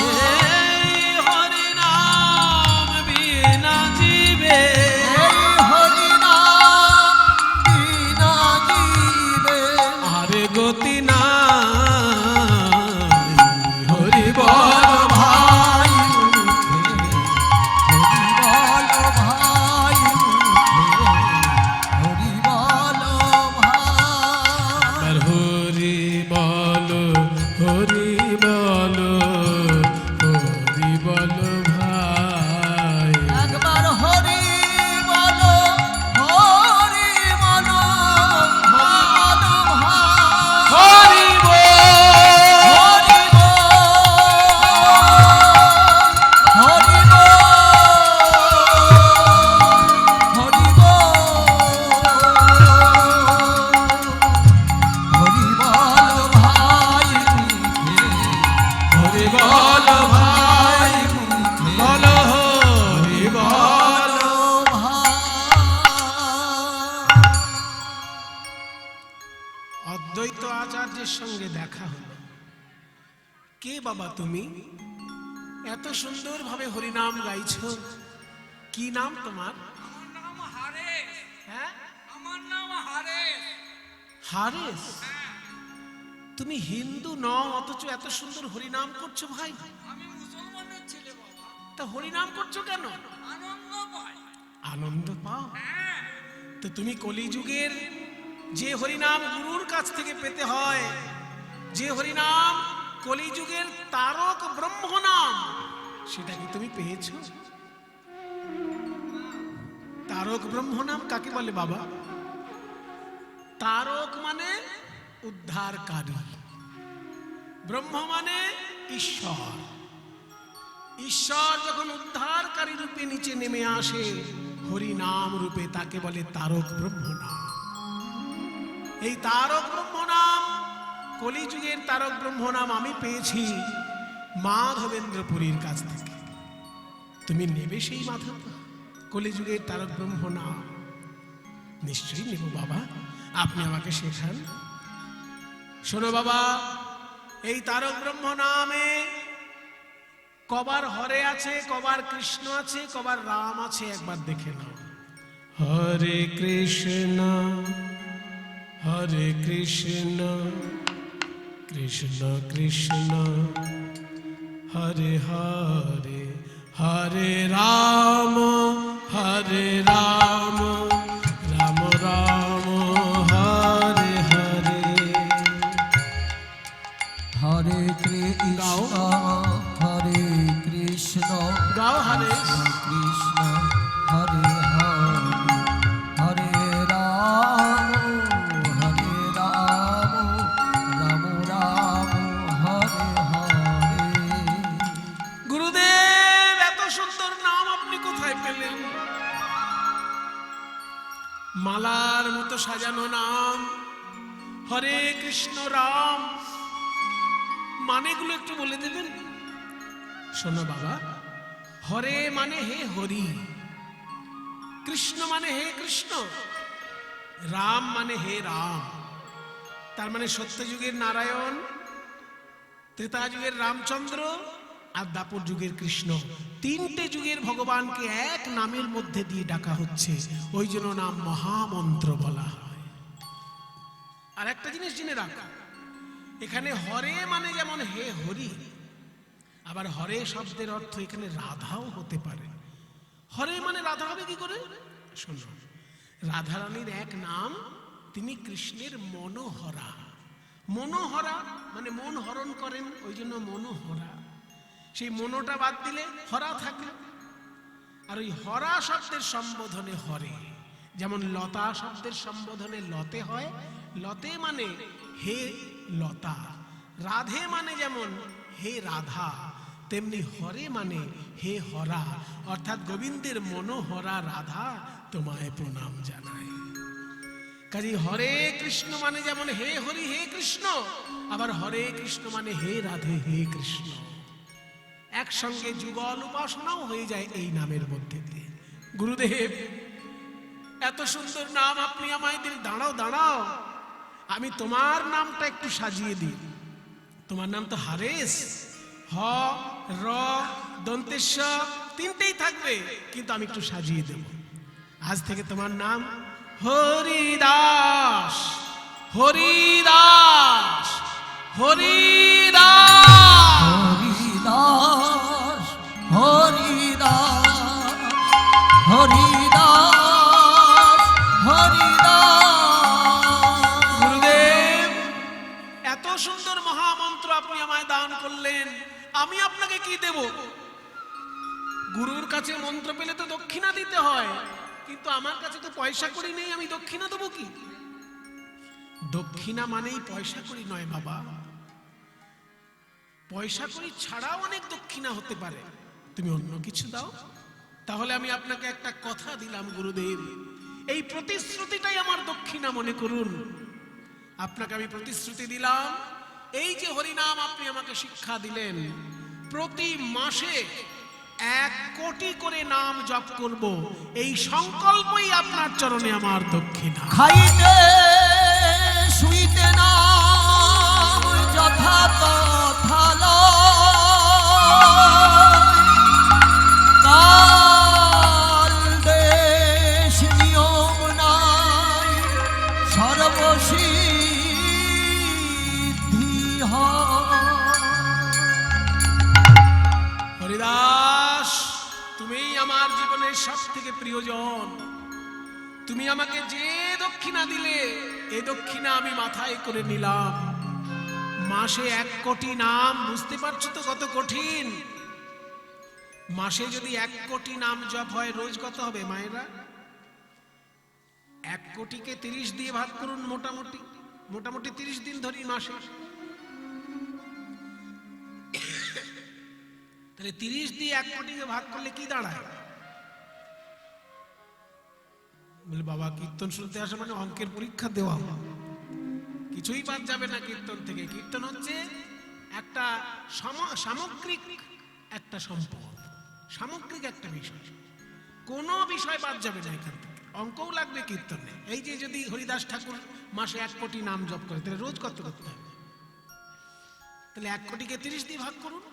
Speaker 1: হরি নাম বিনা জীবে,
Speaker 2: হরি নাম বিনা জীবে
Speaker 1: আর গতি নাই। হরি বল
Speaker 2: ভাই মুখে, হরি বল ভাই মুখে, হরি বল ভাই।
Speaker 1: হরি বল, হরি বল, হরি বল ভাই।
Speaker 2: একবার হরি বলো, হরি বলো, হরি বলো ভাই।
Speaker 1: হরি বল,
Speaker 2: হরি বল, হরি বল, হরি বল, হরি বল ভাই মুখে,
Speaker 1: হরি বল ভাই, বল হরি বল। অদ্বৈত আচার্যের সঙ্গে দেখা হলো। কে বাবা তুমি? এত সুন্দরভাবে হরিনাম গাইছো, কি নাম তোমার?
Speaker 3: আমার নাম হারেস।
Speaker 1: হ্যাঁ
Speaker 3: আমার নাম হারেস।
Speaker 1: হারেস? তুমি হিন্দু নও, অথচ এত সুন্দর হরিনাম করছো ভাই।
Speaker 3: আমি মুসলমানের ছেলে বাবা।
Speaker 1: তা হরিনাম করছো কেন?
Speaker 3: আনন্দ পাই।
Speaker 1: আনন্দ পাও?
Speaker 3: হ্যাঁ,
Speaker 1: তো তুমি কলিযুগের যে হরিনাম গুরুর কাছ থেকে পেতে হয়, যে হরিনাম কলিযুগের তারক ব্রহ্ম নাম, সেটা কি তুমি পেয়েছো? তারক ব্রহ্ম নাম কাকে বলে বাবা? তারক মানে উদ্ধারকারী, ব্রহ্ম মানে ঈশ্বর। ঈশ্বর যখন উদ্ধারকারী রূপে নিচে নেমে আসে হরিনাম রূপে, তাকে বলে তারক ব্রহ্ম নাম। এই তারক ব্রহ্ম নাম, কলিযুগের তারক ব্রহ্ম নাম আমি পেয়েছি মাধবেন্দ্রপুরীর কাছ থেকে। তুমি নেবে সেই মাধব কলিযুগের তারক ব্রহ্ম নাম? নিশ্চয়ই নেব বাবা, আপনি আমাকে শেখান। শোনো বাবা, এই তারক ব্রহ্ম নামে কবার হরে আছে, কবার কৃষ্ণ আছে, কবার রাম আছে, একবার দেখে নাও। হরে কৃষ্ণ হরে কৃষ্ণ কৃষ্ণ কৃষ্ণ হরে হরে, হরে রাম রাম রাম হরে হরে।
Speaker 2: হরে কৃষ্ণ হরে কৃষ্ণ
Speaker 1: গাও হরে
Speaker 2: কৃষ্ণ হরে হরে, হরে রাম রাম রাম হরে হরে।
Speaker 1: গুরুদেব, এত সুন্দর নাম আপনি কোথায় পেলেন? মালার মতো সাজানো নাম, হরে কৃষ্ণ রাম, মানেগুলো একটু বলে দেবেন? শোনো বাবা, হরে মানে হে হরি, কৃষ্ণ মানে হে কৃষ্ণ, রাম মানে হে রাম। তার মানে সত্যযুগের নারায়ণ, ত্রেতা যুগের রামচন্দ্র, আর দাপর যুগের কৃষ্ণ, তিনটে যুগের ভগবানকে এক নামের মধ্যে দিয়ে ডাকা হচ্ছে, ওই জন্য নাম মহামন্ত্র বলা হয়। আর একটা জিনিস জেনে রাখা, এখানে হরে মানে যেমন হে হরি, আবার হরে শব্দের অর্থ এখানে রাধাও হতে পারে। হরে মানে রাধা হবে কি করে? শোনো, রাধারানীর এক নাম, তিনি কৃষ্ণের মনোহরা। মনোহরা মানে মন হরণ করেন, ওই জন্য মনোহরা। সেই মনোটা বাদ দিলে হরা থাকে। আর ওই হরা শব্দের সম্বোধনে হরে, যেমন লতা শব্দের সম্বোধনে লতে হয়, লতে মানে হে লতা। রাধে মানে যেমন হে রাধা, তেমনি হরে মানে হে হরা, অর্থাৎ গোবিন্দের মনোহরা রাধা তোমায় প্রণাম জানায়। কাজে হরে কৃষ্ণ মানে যেমন হে হরি হে কৃষ্ণ, আবার হরে কৃষ্ণ মানে হে রাধে হে কৃষ্ণ। একসঙ্গে যুগল উপাসনাও হয়ে যায় এই নামের মধ্যে দিয়ে। গুরুদেব, এত সুন্দর নাম আপনি আমায় দিন। দাঁড়াও দাঁড়াও, আমি তোমার নামটা একটু সাজিয়ে দিই। তোমার নাম তো হারেস, হ র দন্তেশ্ব তিনটেই থাকবে, কিন্তু আমি একটু সাজিয়ে দেব। আজ থেকে তোমার নাম হরিদাস, হরিদাস, হরিদাস,
Speaker 2: হরিদাস হরিদাস হরিদাস হরিদাস।
Speaker 1: গুরুদেব, এত সুন্দর মহামন্ত্র আপনি আমায় দান করলেন, আমি আপনাকে কি দেব? গুরুর কাছে মন্ত্র পেলে তো দক্ষিণা দিতে হয়, কিন্তু আমার কাছে তো পয়সা করি নেই, আমি দক্ষিণা দেবো কি? দক্ষিণা মানেই পয়সা করি নয় বাবা, পয়সা করি ছাড়াও অনেক দক্ষিণা হতে পারে। তুমি অন্য কিছু দাও। তাহলে আমি আপনাকে একটা কথা দিলাম গুরুদেব, এই প্রতিশ্রুতিটাই আমার দক্ষিণা মনে করুন। আপনাকে আমি প্রতিশ্রুতি দিলাম, এই যে হরিনাম আপনি আমাকে শিক্ষা দিলেন, প্রতি মাসে 1 কোটি করে নাম জপ করব, এই সংকল্পই আপনার চরণে আমার দক্ষিণা।
Speaker 2: খাইতে শুইতে নাম যথা তথা কাল দেশ নিয়ম নাই,
Speaker 1: আমার সব থেকে প্রিয়জন। তুমি আমাকে যে দক্ষিণা দিলে এ দক্ষিণা আমি মাথায় করে নিলাম। মাসে 1 কোটি নাম, বুঝতে পারছো তো কত কঠিন। মাসে যদি 1 কোটি নাম জপ হয়, রোজ কত হবে মায়েরা? 1 কোটিকে 30 দিয়ে ভাগ করুন, মোটামুটি 30 দিন ধরি মাসে। তাহলে 30 দিয়ে 1 কোটিকে ভাগ করলে কি দাঁড়ায়? বলে বাবা কীর্তন শুনতে আসা মানে অঙ্কের পরীক্ষা দেওয়া, কিছুই বাদ যাবে না কীর্তন থেকে। কীর্তন হচ্ছে একটা সামগ্রিক একটা সম্পদ, সামগ্রিক একটা বিষয়, কোনো বিষয় বাদ যাবে না এখান থেকে। অঙ্কও লাগবে কীর্তনে। এই যে যদি হরিদাস ঠাকুর মাসে 1 কোটি নাম জপ করে, তাহলে রোজ কত করতে হবে? তাহলে 1 কোটিকে 30 দিয়ে ভাগ করুন,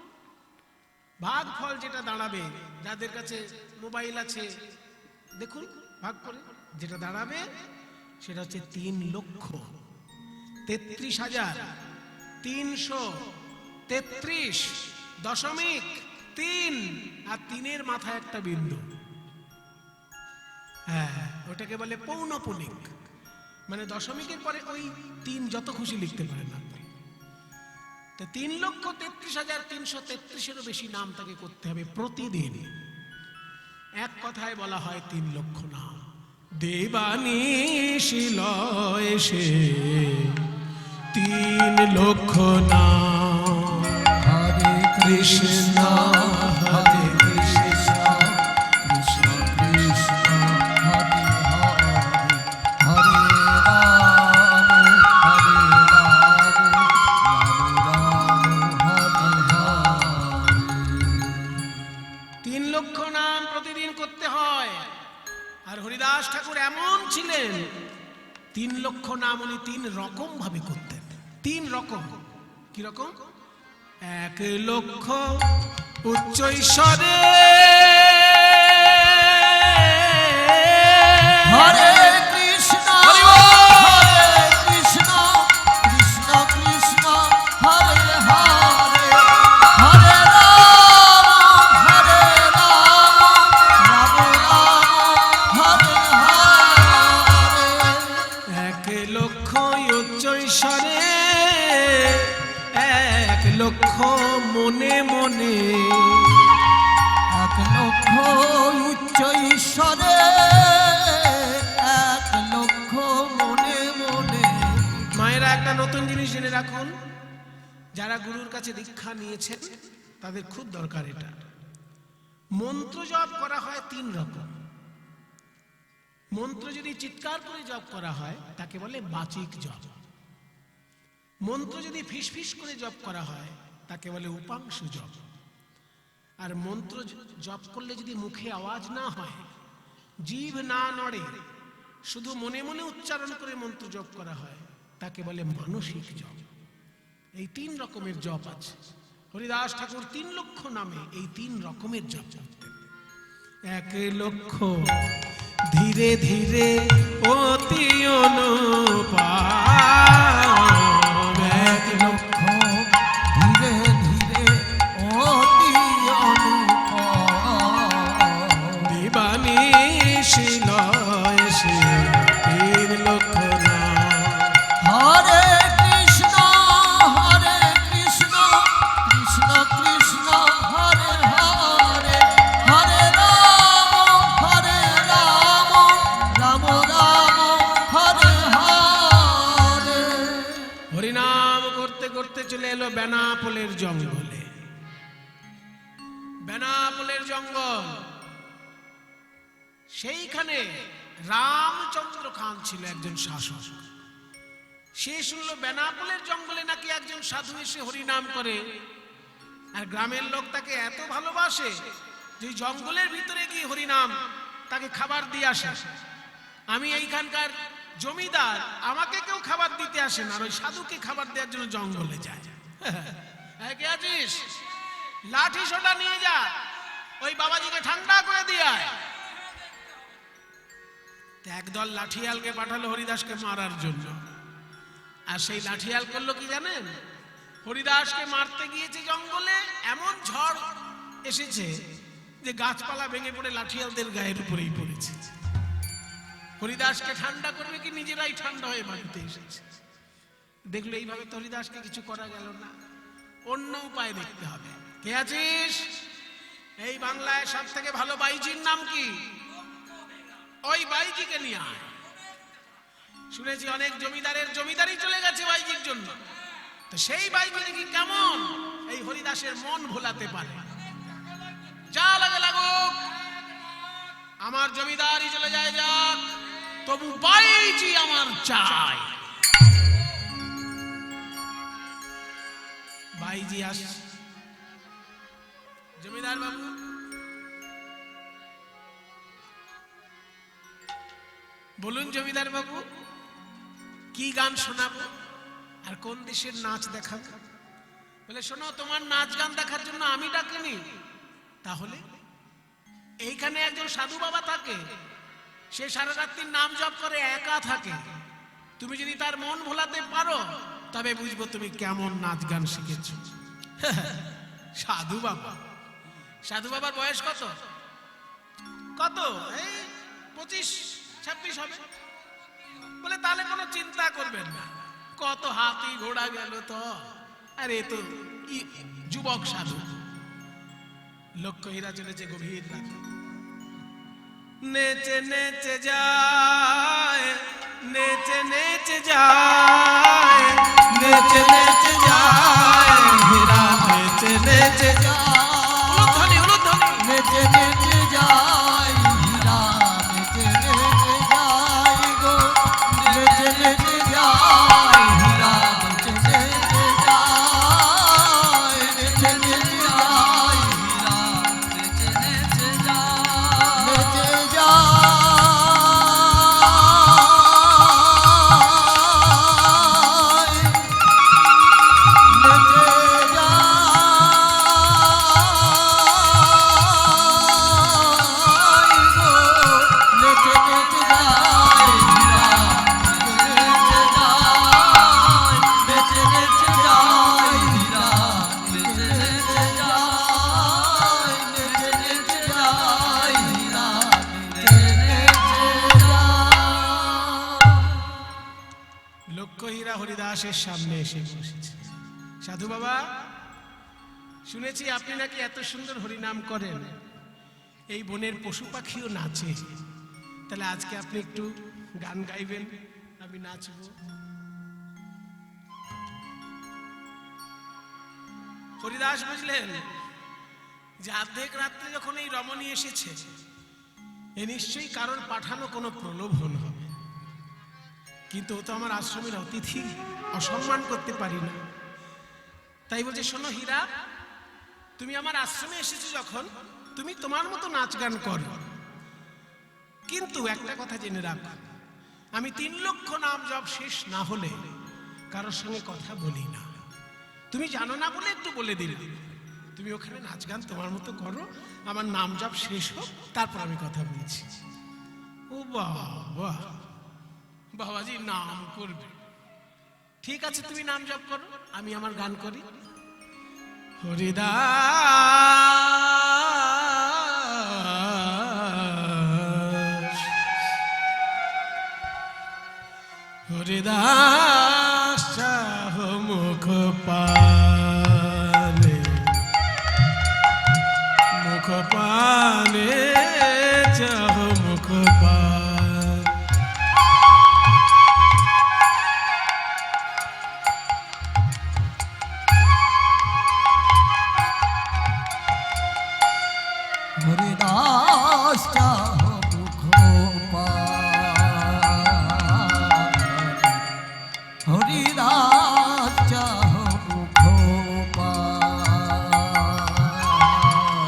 Speaker 1: ভাগ ফল যেটা দাঁড়াবে, যাদের কাছে মোবাইল আছে দেখুন ভাগ করে, যেটা দাঁড়াবে সেটা হচ্ছে 3,33,333.3 আর 3-এর মাথায় একটা বিন্দু। হ্যাঁ, ওটাকে বলে পৌনপুনিক, মানে দশমিকের পরে ওই 3 যত খুশি লিখতে পারেন আপনি। তো 3,33,333-এরও বেশি নাম তাকে করতে হবে প্রতিদিন। এক কথায় বলা হয় 3 লক্ষ নাম। দেবানিশি লয় সে 3 লক্ষ নাম।
Speaker 2: হরে কৃষ্ণ হরে কৃষ্ণ কৃষ্ণ কৃষ্ণ হরে হরে, হরে রাম হরে রাম রাম রাম হরে হরে।
Speaker 1: 3 লক্ষ নাম প্রতিদিন করতে হয়। আর হরিদাস ঠাকুর এমন ছিলেন, 3 লক্ষ নাম উনি 3 রকম ভাবে করতেন। 3 রকম। কি রকম? 1 লক্ষ উচ্চ ঈশ্বরে
Speaker 2: হরে কৃষ্ণ হরে কৃষ্ণ কৃষ্ণ কৃষ্ণ হরে হরে, হরে রাম হরে রাম রাম রাম হরে হরে।
Speaker 1: 1 লক্ষ উচ্চ ঈশ্বরে 1 লক্ষ মনে মনে।
Speaker 2: 1 লক্ষ উচ্চ ঈশ্বরে 1 লক্ষ মনে মনে।
Speaker 1: মায়েরা একটা নতুন জিনিস জেনে রাখুন, যারা গুরুর কাছে দীক্ষা নিয়েছেন তাদের খুব দরকার এটা। মন্ত্র জপ করা হয় 3 রকম। মন্ত্র যদি চিৎকার করে জপ করা হয় তাকে বলে বাচিক জপ। মন্ত্র যদি ফিসফিস করে জপ করা হয় তাকে বলে উপাংশু জপ। আর মন্ত্র জপ করলে যদি মুখে আওয়াজ না হয়, জিভ না নড়ে, শুধু মনে মনে উচ্চারণ করে মন্ত্র জপ করা হয় তাকে বলে মানসিক জপ। এই 3 রকমের জপ আছে। হরিদাস ঠাকুর 3 লক্ষ নামে এই 3 রকমের জপ করতেন। 1 লক্ষ ধীরে ধীরে অতি অনুপাম।
Speaker 2: 1 লক্ষ ধীরে ধীরে অতি অনুপম।
Speaker 1: দিবানিশি লয় সে 3 লক্ষ নাম।
Speaker 2: হরে কৃষ্ণ কৃষ্ণ কৃষ্ণ হরে হরে, হরে রাম রাম রাম হরে হরে।
Speaker 1: হরিনাম করতে করতে চলে এলো বেনাপোলের জঙ্গলে। বেনাপোলের জঙ্গল, সেইখানে রামচন্দ্র খান ছিল একজন শাসক। সে শুনলো বেনাপোলের জঙ্গলে নাকি একজন সাধু এসে হরিনাম করে, আর গ্রামের লোক তাকে এত ভালোবাসে যে জঙ্গলের ভিতরে গিয়ে হরিনাম তাকে খাবার দিয়ে আসে। আমি এইখানকার জমিদার, আমাকে কেউ খাবার দিতে আসে না, আর ওই সাধুকে খাবার দেওয়ার জন্য জঙ্গলে যায়। কে আছিস? লাঠি সোটা নিয়ে যা, ওই বাবাজিকে ঠান্ডা করে দিয়ে আয়। একদল লাঠিয়ালকে পাঠালো হরিদাসকে মারার জন্য। আর সেই লাঠিয়াল করলো কি জানেন? হরিদাসকে মারতে গিয়েছে জঙ্গলে, এমন ঝড় এসেছে যে গাছপালা ভেঙে পড়ে লাঠিয়ালদের গায়ের উপরেই পড়েছে। হরিদাসকে ঠান্ডা করবে কি নিজেরাই ঠান্ডা হয়ে বাড়িতে এসেছে। দেখলো এইভাবে তো হরিদাসকে কিছু করা গেল না, অন্য উপায় দেখতে হবে। কে আছিস? এই বাংলায় সব থেকে ভালো বাইজির নাম কি? ওই বাইজিকে নিয়ে আয়। শুনেছি অনেক জমিদারের জমিদারি চলে গেছে বাইজির জন্য। তো সেই বাইজি নাকি কেমন এই হরিদাসের মন ভোলাতে পারে। যা লাগে লাগুক, আমার জমিদারি চলে যায় যাক, তবু বাইজি আমার চাই। বাইজি আস। জমিদার বাবু, বলুন জমিদার বাবু, কি গান শোনাবো আর কোন দেশের নাচ দেখাবো? বলে শোনো, তোমার নাচ গান দেখার জন্য আমি ডাকিনি। তাহলে এইখানে একজন সাধু বাবা থাকে, সে সারা রাত্রির নাম জপ করে একা থাকে। তুমি যদি তার মন ভোলাতে পারো তবে বুঝবো তুমি কেমন নাচ গান শিখেছো। সাধু বাবা? সাধু বাবার বয়স কত? কত? এই 25-26 হবে। বলে তাহলে কোনো চিন্তা করবেন না, কত হাতি ঘোড়া গেল তো, আরে তো যুবক সাধু। লক্ষ্য হীরা চলেছে গভীর রাতে, নেচে নেচে যায়, নেচে নেচে যায়, নেচে নেচে যায় হীরা, নেচে নেচে যায়। উলুধ্বনি, উলুধ্বনি।
Speaker 2: নেচে নেচে যায় হীরা, নেচে নেচে যায় গো, নেচে নেচে যায় হীরা, নেচে নেচে যায়, নেচে নেচে যায় হীরা, নেচে নেচে যায়, নেচে
Speaker 1: লক্ষ্য হীরা হরিদাসের সামনে এসে বসেছে। সাধু বাবা, শুনেছি আপনি নাকি এত সুন্দর হরিনাম করেন, এই বনের পশু পাখিও নাচে। তাহলে আজকে আপনি একটু গান গাইবেন, আমি নাচবো। হরিদাস বুঝলেন যে অর্ধেক রাত্রে যখন এই রমণী এসেছে, এ নিশ্চয়ই কারোর পাঠানো কোনো প্রলোভন হবে। কিন্তু ও তো আমার আশ্রমের অতিথি, অসম্মান করতে পারি না। তাই বলছে, শোনো হীরা, তুমি আমার আশ্রমে এসেছো যখন, তুমি তোমার মতো নাচ গান করো, কিন্তু একটা কথা জেনে রাখো, আমি 3 লক্ষ নাম জপ শেষ না হলে কারোর সঙ্গে কথা বলি না। তুমি জানো না বলে একটু বলে দিলে, তুমি ওখানে নাচ গান তোমার মতো করো, আমার নাম জপ শেষ হোক, তারপর আমি কথা বলছি। ও বাবা, বাবাজি নাম করবে? ঠিক আছে, তুমি নাম জপ করো, আমি আমার গান করি। হরিদাস, হরিদাস চাহ মুখ পানে, মুখ পানে চাহ মুখ পানে।
Speaker 2: হরিদাস চাহ মুখ পানে, হরিদাস চাহ মুখ পানে,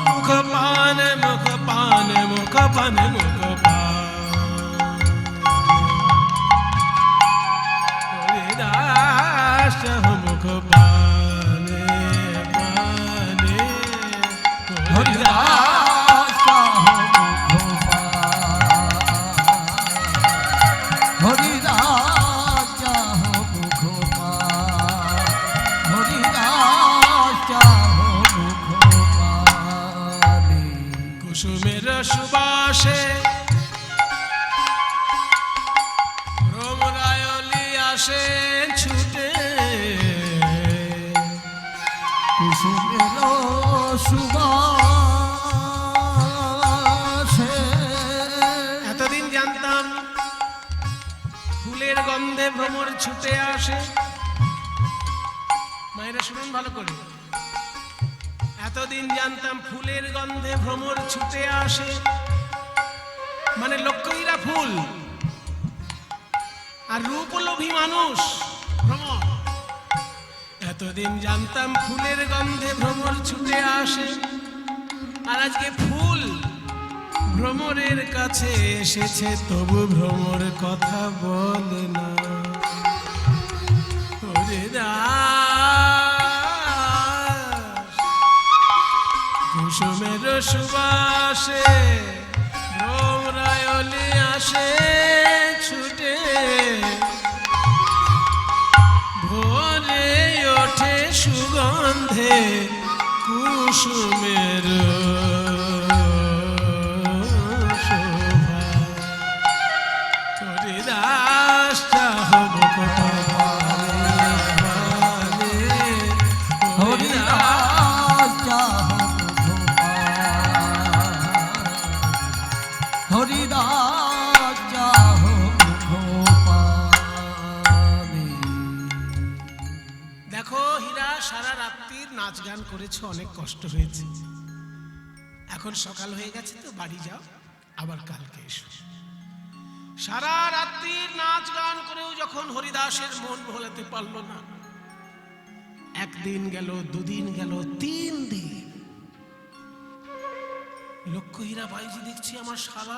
Speaker 1: মুখ পান, মুখ পান আসে ছুটে,
Speaker 2: কুসুমের সুবাসে।
Speaker 1: এতদিন জানতাম ফুলের গন্ধে ভ্রমর ছুটে আসে। মায়েরা শুনুন ভালো করে, এতদিন জানতাম ফুলের গন্ধে ভ্রমর ছুটে আসে, মানে লক্ষ্মীরা ফুল আর রূপলোভী মানুষ ভ্রমর। এতদিন জানতাম ফুলের গন্ধে ভ্রমর ছুটে আসে, আর আজকে ফুল ভ্রমরের কাছে এসেছে, তবু ভ্রমর কথা বলে না। ওরে দাস, কুসুমের সুবাসে ভ্রমরায়লে আসে ছুটে, ভোরে ওঠে সুগন্ধে কুসুমের শোভা। তোরে দাসটা হব কপালে,
Speaker 2: হরিদাস যাহব গোপাল, হরিদাস যাহব গোপালে।
Speaker 1: দেখো হীরা, সারা রাত্রির নাচ গান করেছো, অনেক কষ্ট হয়েছে। এখন সকাল হয়ে গেছে তো বাড়ি যাও, আবার কালকে এসো। সারা রাত্রির নাচ গান করেও যখন হরিদাসের মন ভোলাতে পারলো না, একদিন গেল, দুদিন গেল, 3 দিন। লক্ষ্য হীরা বাইজি দেখছি আমার সারা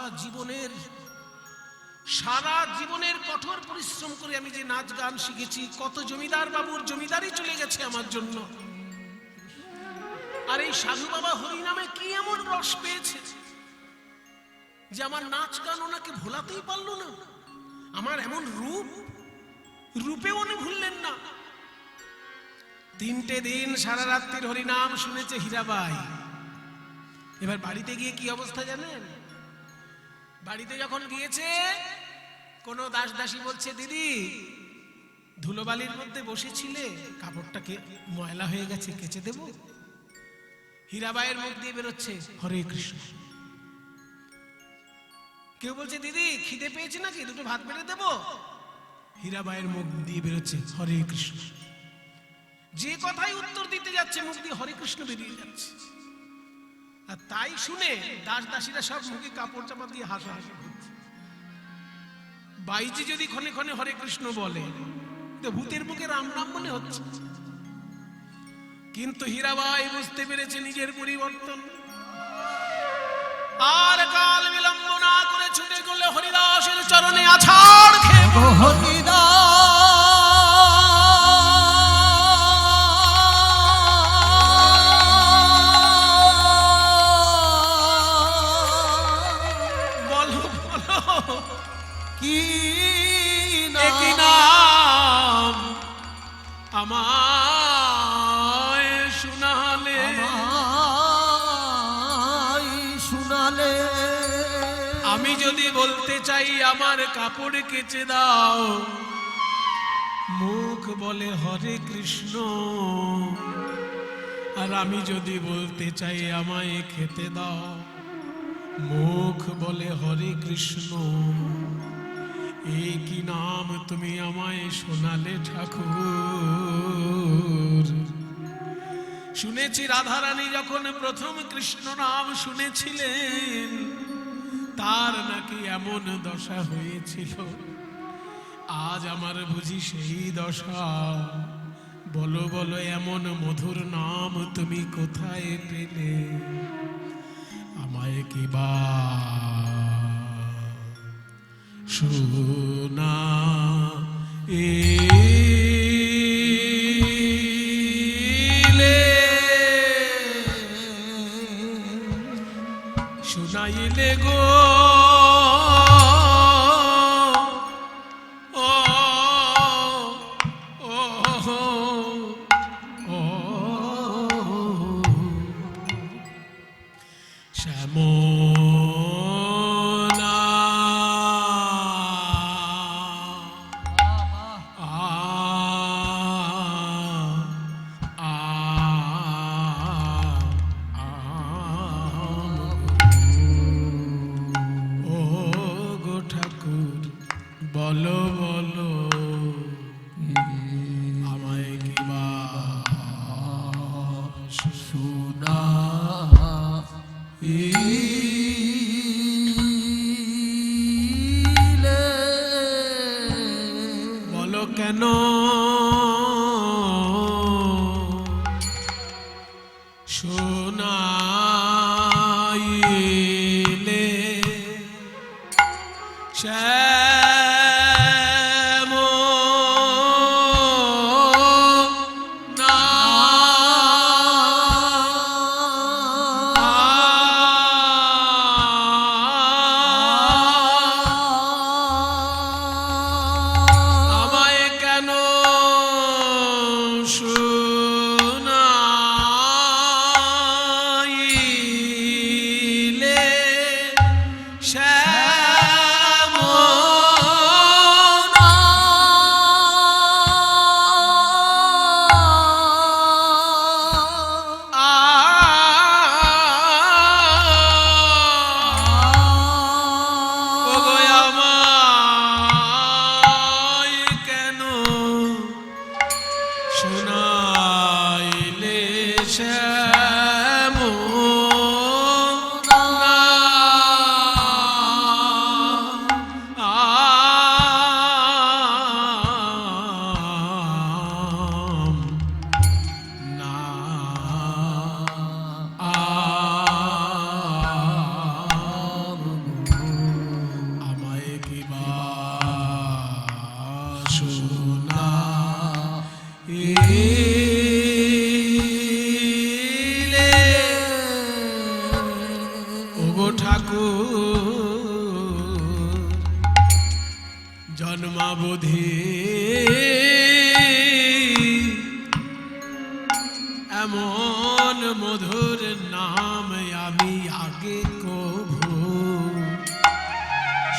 Speaker 1: জীবনের কঠোর পরিশ্রম করে আমি যে নাচ গান শিখেছি, কত জমিদার বাবুর জমিদারি চলে গেছে আমার জন্য, আর এই সাধু বাবা হরিনামে কি এমন রস পেয়েছে যে আমার নাচ গান ওনাকে ভোলাতেই পারলো না। আমার এমন রূপেও উনি ভুললেন না। 3টে দিন সারা রাত্রির হরিনাম শুনেছে হীরাবাই। এবার বাড়িতে গিয়ে কি অবস্থা জানেন? বাড়িতে যখন গিয়েছে, কোন দাস দাসী বলছে, দিদি ধুলোবালির মধ্যে বসেছিলে, কাপড়টাকে ময়লা হয়ে গেছে, কেচে দেব? হীরাবাইয়ের মুখ দিয়ে বেরোচ্ছে হরে কৃষ্ণ। কেউ বলছে, দিদি খিদে পেয়েছে নাকি, দুটো ভাত বেড়ে দেবো? হীরাবাইয়ের মুখ দিয়ে বেরোচ্ছে হরে কৃষ্ণ। যে কথাই উত্তর দিতে যাচ্ছে, মুখ দিয়ে হরে কৃষ্ণ বেরিয়ে যাচ্ছে। আর তাই শুনে দাস দাসীরা সব মুখে কাপড় চাপা দিয়ে হাসাহাসি করছে। বাইজি যদি ক্ষণে ক্ষণে হরে কৃষ্ণ বলে, তো ভূতের মুখে রাম রাম মনে হচ্ছে। কিন্তু হীরাবাই বুঝতে পেরেছে নিজের পরিবর্তন, আর কাল বিলম্ব না করে ছুটে গেলে হরিদাসের চরণে আছাড় খেয়ে
Speaker 2: ও হরিদাস
Speaker 1: বলো বলো
Speaker 2: কি
Speaker 1: একই
Speaker 2: নাম
Speaker 1: নাম আমায় শুনালে,
Speaker 2: আমায় শুনালে।
Speaker 1: আমি যদি বলতে চাই আমার কাপড় কেচে দাও, মুখ বলে হরে কৃষ্ণ। আর আমি যদি বলতে চাই আমায় খেতে দাও, মুখ বলে হরে কৃষ্ণ। এই কি নাম তুমি আমায় শোনালে ঠাকুর? শুনেছি রাধারানী যখন প্রথম কৃষ্ণ নাম শুনেছিলেন, তার নাকি এমন দশা হয়েছিল। আজ আমার বুঝি সেই দশা। বলো বলো এমন মধুর নাম তুমি কোথায় পেলে? আমায় কি বা শোনা শুনাইলে গো ও ও ও শ্যামলা বলো বলো আমায় কি বা
Speaker 2: শোনা
Speaker 1: বলো কেন শোনাইলে শ্যাম না আমায় কেন শোনাইলে শ্যাম ওগো আমায় কেন শোনাইলে শ্যাম আমায় কি বা শোনা ওগো ঠাকুর জন্মাবধি এমন মধুর নাম আমি আগে কভু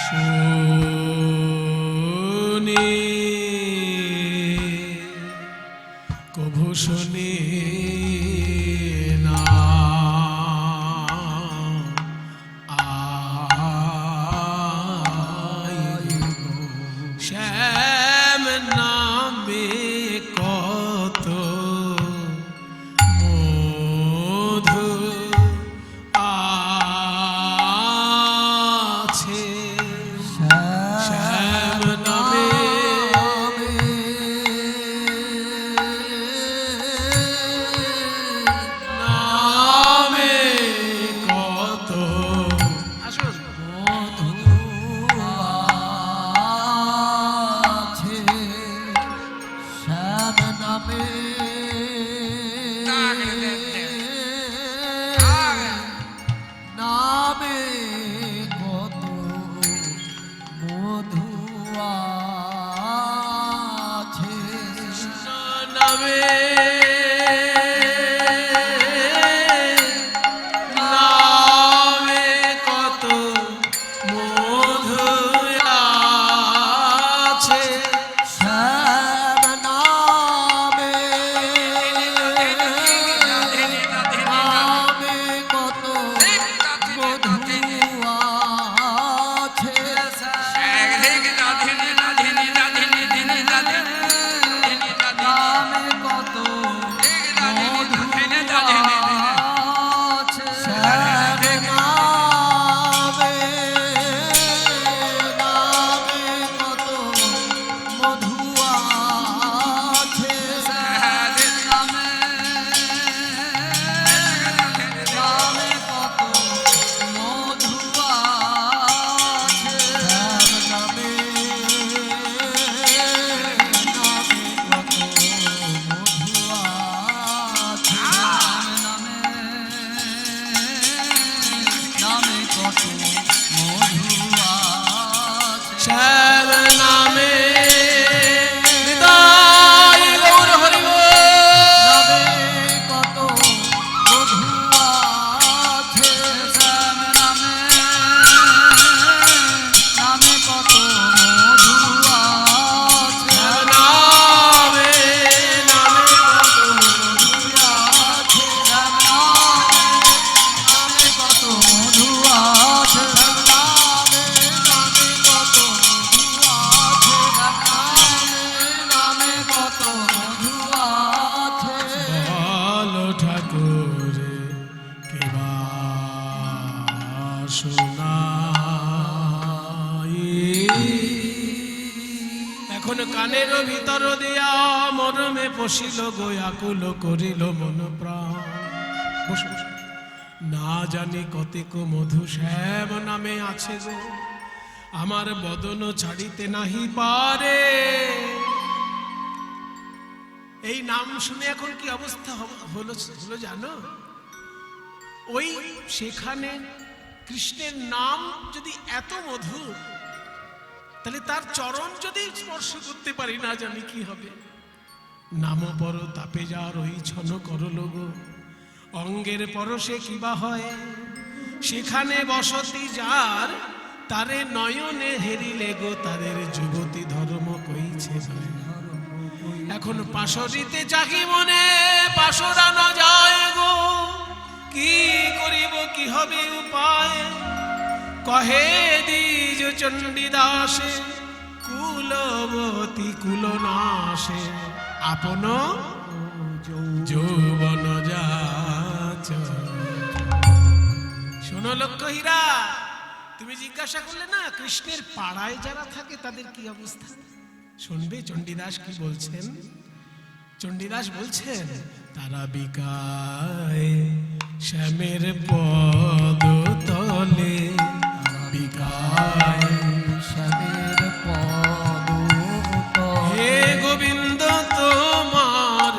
Speaker 1: শুনি কভু শুনি না শ্যাম নামে কত মধু আছে শ্যাম নামে নামে কত আসুন
Speaker 2: নামে কত মধু আছে
Speaker 1: নামে নামে কত মধু আছে
Speaker 2: শ্যাম নামে নামে কত মধু আছে নামে কত মধু আছে শ্যাম নামে নামে কত মধু আছে নামে নামে কত মধু আছে নামে নামে কত মধু আছে
Speaker 1: শ্যাম নামে হৃদয় গৌর হরি
Speaker 2: নামে কত মধু আছে শ্যাম নামে নামে কত মধু আছে
Speaker 1: নামে নামে
Speaker 2: কত মধু আছে শ্যাম নামে নামে কত মধু
Speaker 1: মোহন কানের ভিতর দিয়া মরমে পশিল গো আকুল করিল মন প্রাণ। বসো, বসো। না জানি কতেক মধু শ্যাম নামে আছে গো, আমার বদন ছাড়িতে নাহি পারে। এই নাম শুনে এখন কি অবস্থা হলো জানো? ওই সেখানে কৃষ্ণের নাম যদি এত মধুর, তাহলে তার চরণ যদি স্পর্শ করতে পারি না জানি কি হবে। নাম পর তাপে যার ওই ছন করল গো, অঙ্গের পরশে কিবা হয়। সেখানে বসতি যার, তারে নয়নে হেরিলে গো, তাদের যুবতী ধর্ম কইছে নয়। এখন পাশরিতে চাকি মনে পাশরানো যায় গো, কি করিব কি হবে উপায়। কহে দ্বিজ চণ্ডীদাসে কুলবতী কুলনাশে, আপন যৌবন যাচ। শোনো লক্ষ্য হীরা, তুমি জিজ্ঞাসা করলে না কৃষ্ণের পাড়ায় যারা থাকে তাদের কি অবস্থা। শুনবে চণ্ডীদাস কি বলছেন? চণ্ডীদাস বলছেন, তারা বিকায় শ্যামের পদ তলে, বিকায়
Speaker 2: শ্যামের পদ
Speaker 1: হে গোবিন্দ তোমার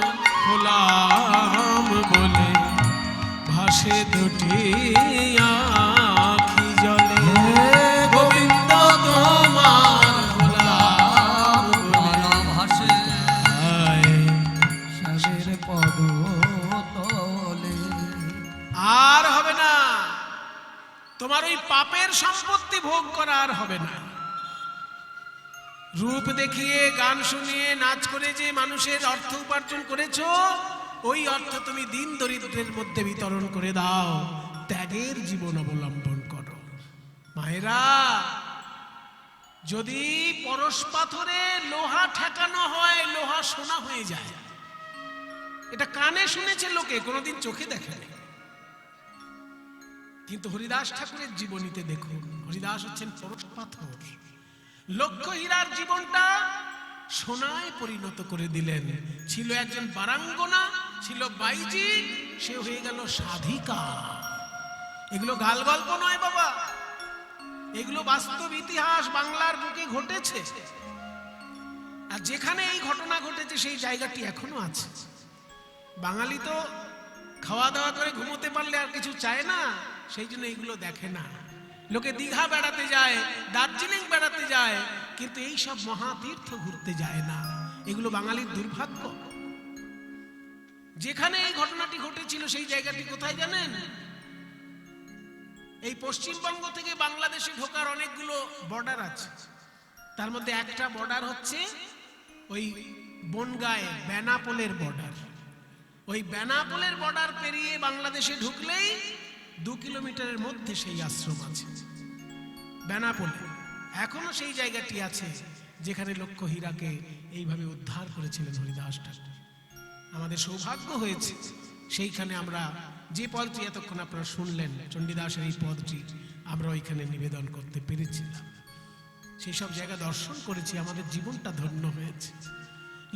Speaker 1: গোলাম বলে, ভাসে দুটি আখি জলে। গোবিন্দ তোমার গোলাম বলে,
Speaker 2: ভাসে
Speaker 1: আয়
Speaker 2: শ্যামের পদ তলে।
Speaker 1: আর হবে না, তোমার ওই পাপের সম্পত্তি ভোগ করা আর হবে না। রূপ দেখিয়ে গান শুনিয়ে নাচ করে যে মানুষের অর্থ উপার্জন করেছো, ওই অর্থ তুমি দিন দরিদ্রের মধ্যে বিতরণ করে দাও, ত্যাগের জীবন অবলম্বন করো। মায়েরা, যদি পরশ পাথরে লোহা ঠেকানো হয়, লোহা সোনা হয়ে যায়। এটা কানে শুনেছে লোকে, কোনোদিন চোখে দেখেনি। কিন্তু হরিদাস ঠাকুরের জীবনীতে দেখুন, হরিদাস হচ্ছেন পরশ পাথর। লক্ষ্য হীরার জীবনটা সোনায় পরিণত করে দিলেন। ছিল একজন বারাঙ্গনা, ছিল বাইজি, সে হয়ে গেল সাধিকা। এগুলো গাল গল্প নয় বাবা, এগুলো বাস্তব ইতিহাস, বাংলার বুকে ঘটেছে। আর যেখানে এই ঘটনা ঘটেছে সেই জায়গাটি এখনো আছে। বাঙালি তো খাওয়া দাওয়া করে ঘুমোতে পারলে আর কিছু চায় না, সেই জন্য এইগুলো দেখে না। লোকে দীঘা বেড়াতে যায়, দার্জিলিং বেড়াতে যায়, কিন্তু এই সব মহাতীর্থ ঘুরতে যায় না। এগুলো বাঙালির দুর্ভাগ্য। যেখানে এই ঘটনাটি ঘটেছিল সেই জায়গাটি কোথায় জানেন? এই পশ্চিমবঙ্গ থেকে বাংলাদেশে ঢোকার অনেকগুলো বর্ডার আছে, তার মধ্যে একটা বর্ডার হচ্ছে ওই বনগাঁয়ে বেনাপোলের বর্ডার। ওই বেনাপোলের বর্ডার পেরিয়ে বাংলাদেশে ঢুকলেই 2 কিলোমিটারের মধ্যে সেই আশ্রম আছে বেনাপোলে। এখনো সেই জায়গাটি আছে যেখানে লক্ষ্য হীরাকে এইভাবে উদ্ধার করেছিলেন হরিদাস ঠাকুর। আমাদের সৌভাগ্য হয়েছে সেইখানে আমরা যে পদটি এতক্ষণ আপনারা শুনলেন, চণ্ডীদাসের এই পদটি আমরা ওইখানে নিবেদন করতে পেরেছিলাম। সেই সব জায়গা দর্শন করেছি, আমাদের জীবনটা ধন্য হয়েছে।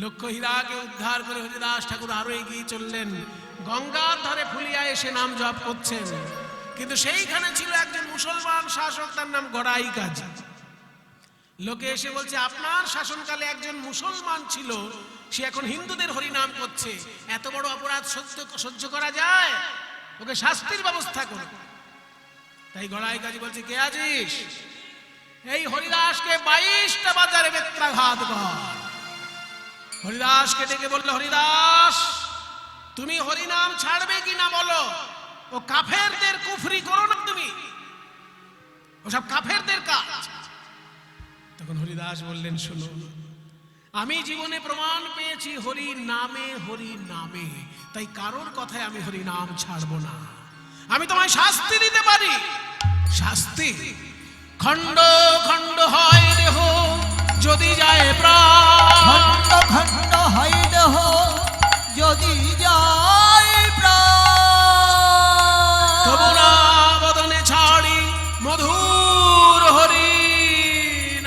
Speaker 1: লক্ষ্য হীরাকে উদ্ধার করে হরিদাস ঠাকুর আরো এগিয়ে চললেন। গঙ্গার ধারে ফুলিয়া এসে নাম জপ করছেন, কিন্তু সেইখানে ছিল একজন মুসলমান শাসক, তার নাম গড়াই কাজী। লোকে এসে বলছে, আপনার শাসনকালে একজন মুসলমান ছিল, সে এখন হিন্দুদের হরিনাম করছে, এত বড় অপরাধ সহ্য করা যায়? ওকে শাস্তির ব্যবস্থা করো। তাই গড়াই কাজী বলছে, কে আছিস? এই হরিদাসকে 22টা বাজারে বেত্রাঘাত কর। হরিদাসকে ডেকে বললো, হরিদাস তুমি হরিনাম ছাড়বে কিনা বলো? ও কাফেরদের কুফরি করো না তুমি, ওসব কাফেরদের কাজ। তখন হরিদাস বললেন, শুনো, আমি জীবনে প্রমাণ পেয়েছি হরি নামে, হরি নামে, তাই কারোর কথায় আমি হরি নাম ছাড়বো না। আমি তোমায় শাস্তি দিতে পারি। শাস্তি? খণ্ড খণ্ড হয় দেহ যদি যায় প্রাণ,
Speaker 2: খণ্ড খণ্ড হয় দেহ যদি যায় প্রাণ,
Speaker 1: তবু না বদনে ছাড়ি মধুর হরি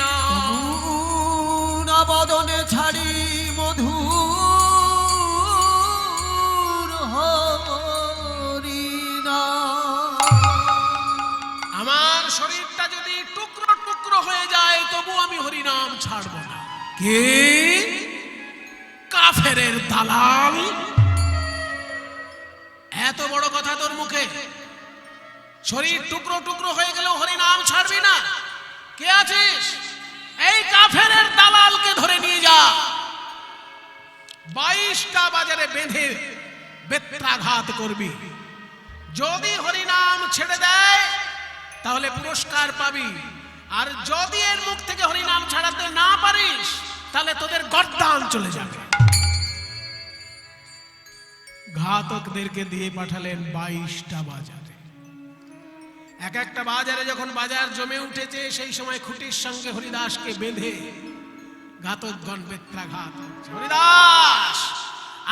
Speaker 1: নাম।
Speaker 2: না বদনে
Speaker 1: ছাড়বো না। কে? কাফেরের দালাল। এত বড় কথা তোর মুখে? শরীর টুকরো টুকরো হয়ে গেলেও হরিনাম ছাড়বি না? কে আছিস? এই কাফেরের দালালকে ধরে নিয়ে যা, 22টা বাজারে বেঁধে বেত্রাঘাত করবি। যদি হরিনাম ছেড়ে দেয় তাহলে পুরস্কার পাবি, আর যদি এর মুখ থেকে হরিনাম ছাড়াতে না পারিস তাহলে তোদের গর্দান চলে যাবে। ঘাতকদেরকে দিয়ে পাঠালেন 22টা বাজারে। এক একটা বাজারে যখন বাজার জমে উঠেছে সেই সময় খুঁটির সঙ্গে হরিদাসকে বেঁধে ঘাতকগণ বেত্রাঘাত করছে। হরিদাস,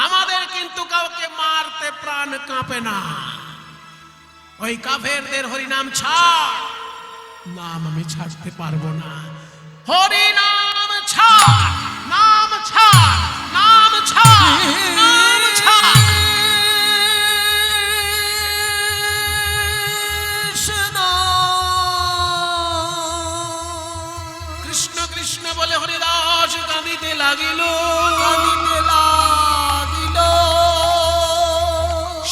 Speaker 1: আমাদের কিন্তু কাউকে মারতে প্রাণ কাঁপে না, ওই কাফেরদের হরিনাম ছাড়। নাম আমি ছাড়তে পারবো না। হরিনাম ছাড়, নাম ছাড়, নাম ছাড়, নাম ছাড়। কৃষ্ণ কৃষ্ণ বলে হরিদাস কাঁদিতে লাগিল,
Speaker 2: কাঁদিতে লাগিল।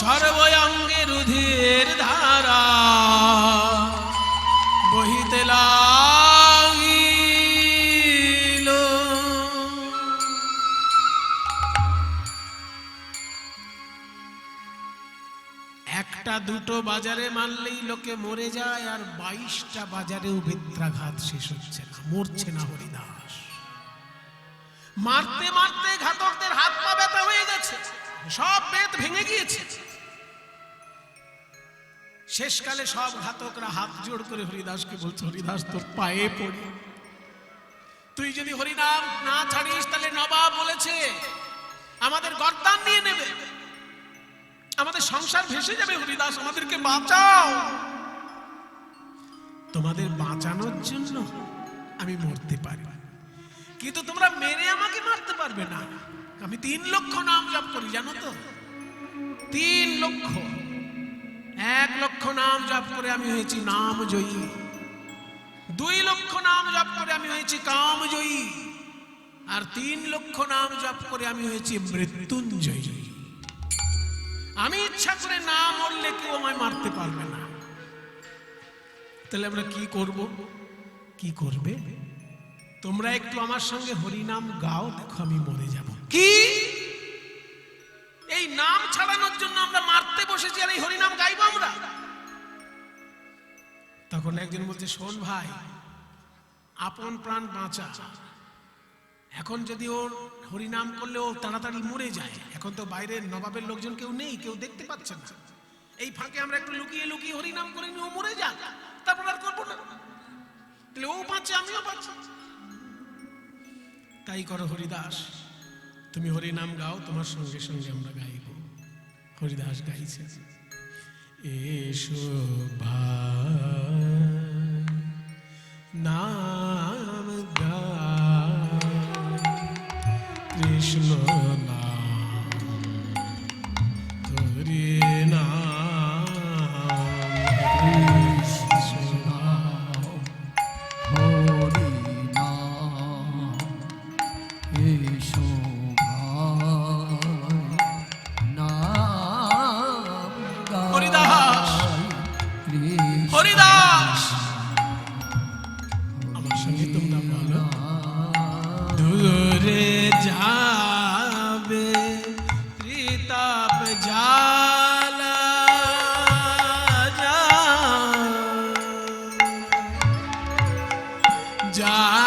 Speaker 1: সর্বঙ্গে রুধির ধারা বহিতে লাগিল। একটা দুটো বাজারে মারলেই লোকে মরে যায়, আর 22টা বাজারেও বেত্রাঘাত শেষ হচ্ছে না, মরছে না হরিদাস। মারতে মারতে ঘাতকদের হাত পা ব্যথা হয়ে গেছে, সব বেত ভেঙে গিয়েছে। শেষকালে সব ঘাতকরা হাত জোড় করে হরিদাসকে বলছে, হরিদাস তোর পায়ে পড়ি, তুই যদি হরিনাম না ছাড়িস তাহলে নবাব বলেছে আমাদের গর্দান নিয়ে নেবে, আমাদের সংসার ভেসে যাবে। হরিদাস, আমাদেরকে বাঁচাও। তোমাদের বাঁচানোর জন্য আমি মরতে পারি, কিন্তু তোমরা মেরে আমাকে মারতে পারবে না। আমি 3 লক্ষ নাম জপ করি, জানো তো? 3 লক্ষ। 1 লক্ষ নাম জপ করে আমি হয়েছি নামজয়ী, 2 লক্ষ নাম জপ করে আমি হয়েছি কামজয়ী, আর 3 লক্ষ নাম জপ করে আমি হয়েছি মৃত্যুঞ্জয়ী। আমি ইচ্ছা করে না মরলে কেউ আমায় মারতে পারবে না। তাহলে আমরা কি করব? কি করবে? তোমরা একটু আমার সঙ্গে হরিনাম গাও, দেখো আমি মরে যাব। কি? এই নাম ছাড়ানোর জন্য আমরা মারতে বসেছি, আর এই হরিনাম গাইবো আমরা? তখন একজন বলছে, শোন ভাই, আপন প্রাণ বাঁচা। এখন যদি ওর হরিনাম করলে ও তাড়াতাড়ি মরে যায়, এখন তো বাইরের নবাবের লোকজন কেউ নেই, কেউ দেখতে পাচ্ছে না, এই ফাঁকে আমরা একটু লুকিয়ে লুকিয়ে হরিনাম করে নি, ও মরে যাক, তারপর আর করবো না। তাহলে ও বাঁচে, আমিও বাঁচি। তাই করো হরিদাস, তুমি হরিনাম গাও, তোমার সঙ্গে সঙ্গে আমরা গাইব। হরিদাস গাইছে, এসো ভাই নাম গাই, কৃষ্ণ নাম হরি নাম,
Speaker 2: কৃষ্ণ নাম হরি নাম, এসো ভাই নাম গাই।
Speaker 1: হরিদাস,
Speaker 2: কৃষ্ণ
Speaker 1: হরিদাস, আমার সঙ্গে তোমরা বলো, দূরে যাবে ত্রিতাপ জালা, জালা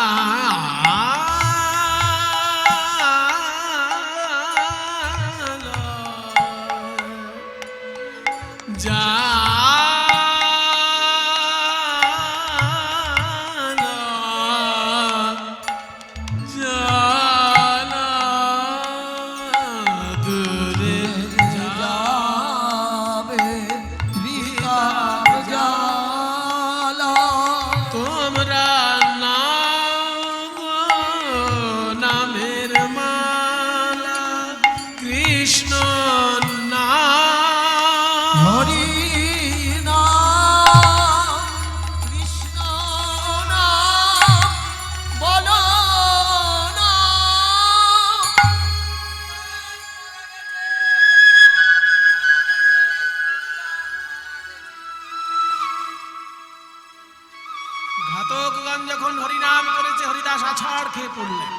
Speaker 1: নাম করেছে, হরিদাস আছাড় খেয়ে পড়লেন।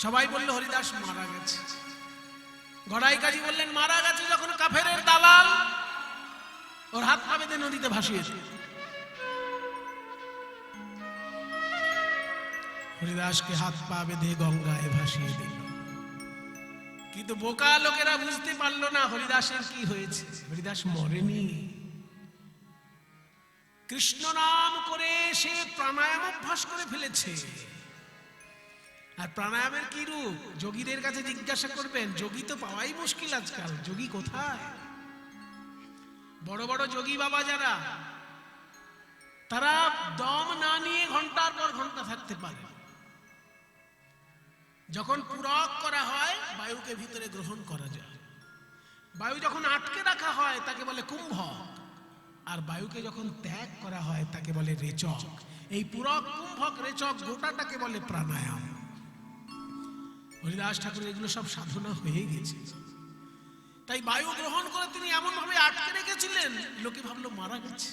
Speaker 1: সবাই বলল হরিদাস মারা গেছে। গড়াই কাজী বললেন মারা গেছে যখন কাফেরের দালাল, ওর হাত পা বেঁধে নদীতে ভাসিয়েছে। হরিদাসকে হাত পা বেঁধে গঙ্গায় ভাসিয়ে দিল। কিন্তু বোকা লোকেরা বুঝতে পারলো না হরিদাসের কি হয়েছে। হরিদাস মরেনি, কৃষ্ণ নাম করে সে প্রাণায়াম অভ্যাস করে ফেলেছে। আর প্রাণায়ামের কি রূপ যোগীদের কাছে জিজ্ঞাসা করবেন, যোগী তো পাওয়াই মুশকিল আজকাল। যোগী কোথায়? বড় বড় যোগী বাবা যারা, তারা দম না নিয়ে ঘন্টার পর ঘন্টা থাকতে পারে। যখন পূরক করা হয় বায়ুকে ভিতরে গ্রহণ করা যায়। বায়ু যখন আটকে রাখা হয় তাকে বলে কুম্ভক, আর বায়ুকে যখন ত্যাগ করা হয় তাকে বলে রেচক। এই পূরক, কুম্ভক, রেচক গোটাটাকে বলে প্রাণায়াম। হরিদাস ঠাকুরের এগুলো সব সাধনা হয়ে গেছে। তাই বায়ু গ্রহণ করে তিনি এমন ভাবে আটকে রেখেছিলেন, লোকে ভাবলো মারা গেছে।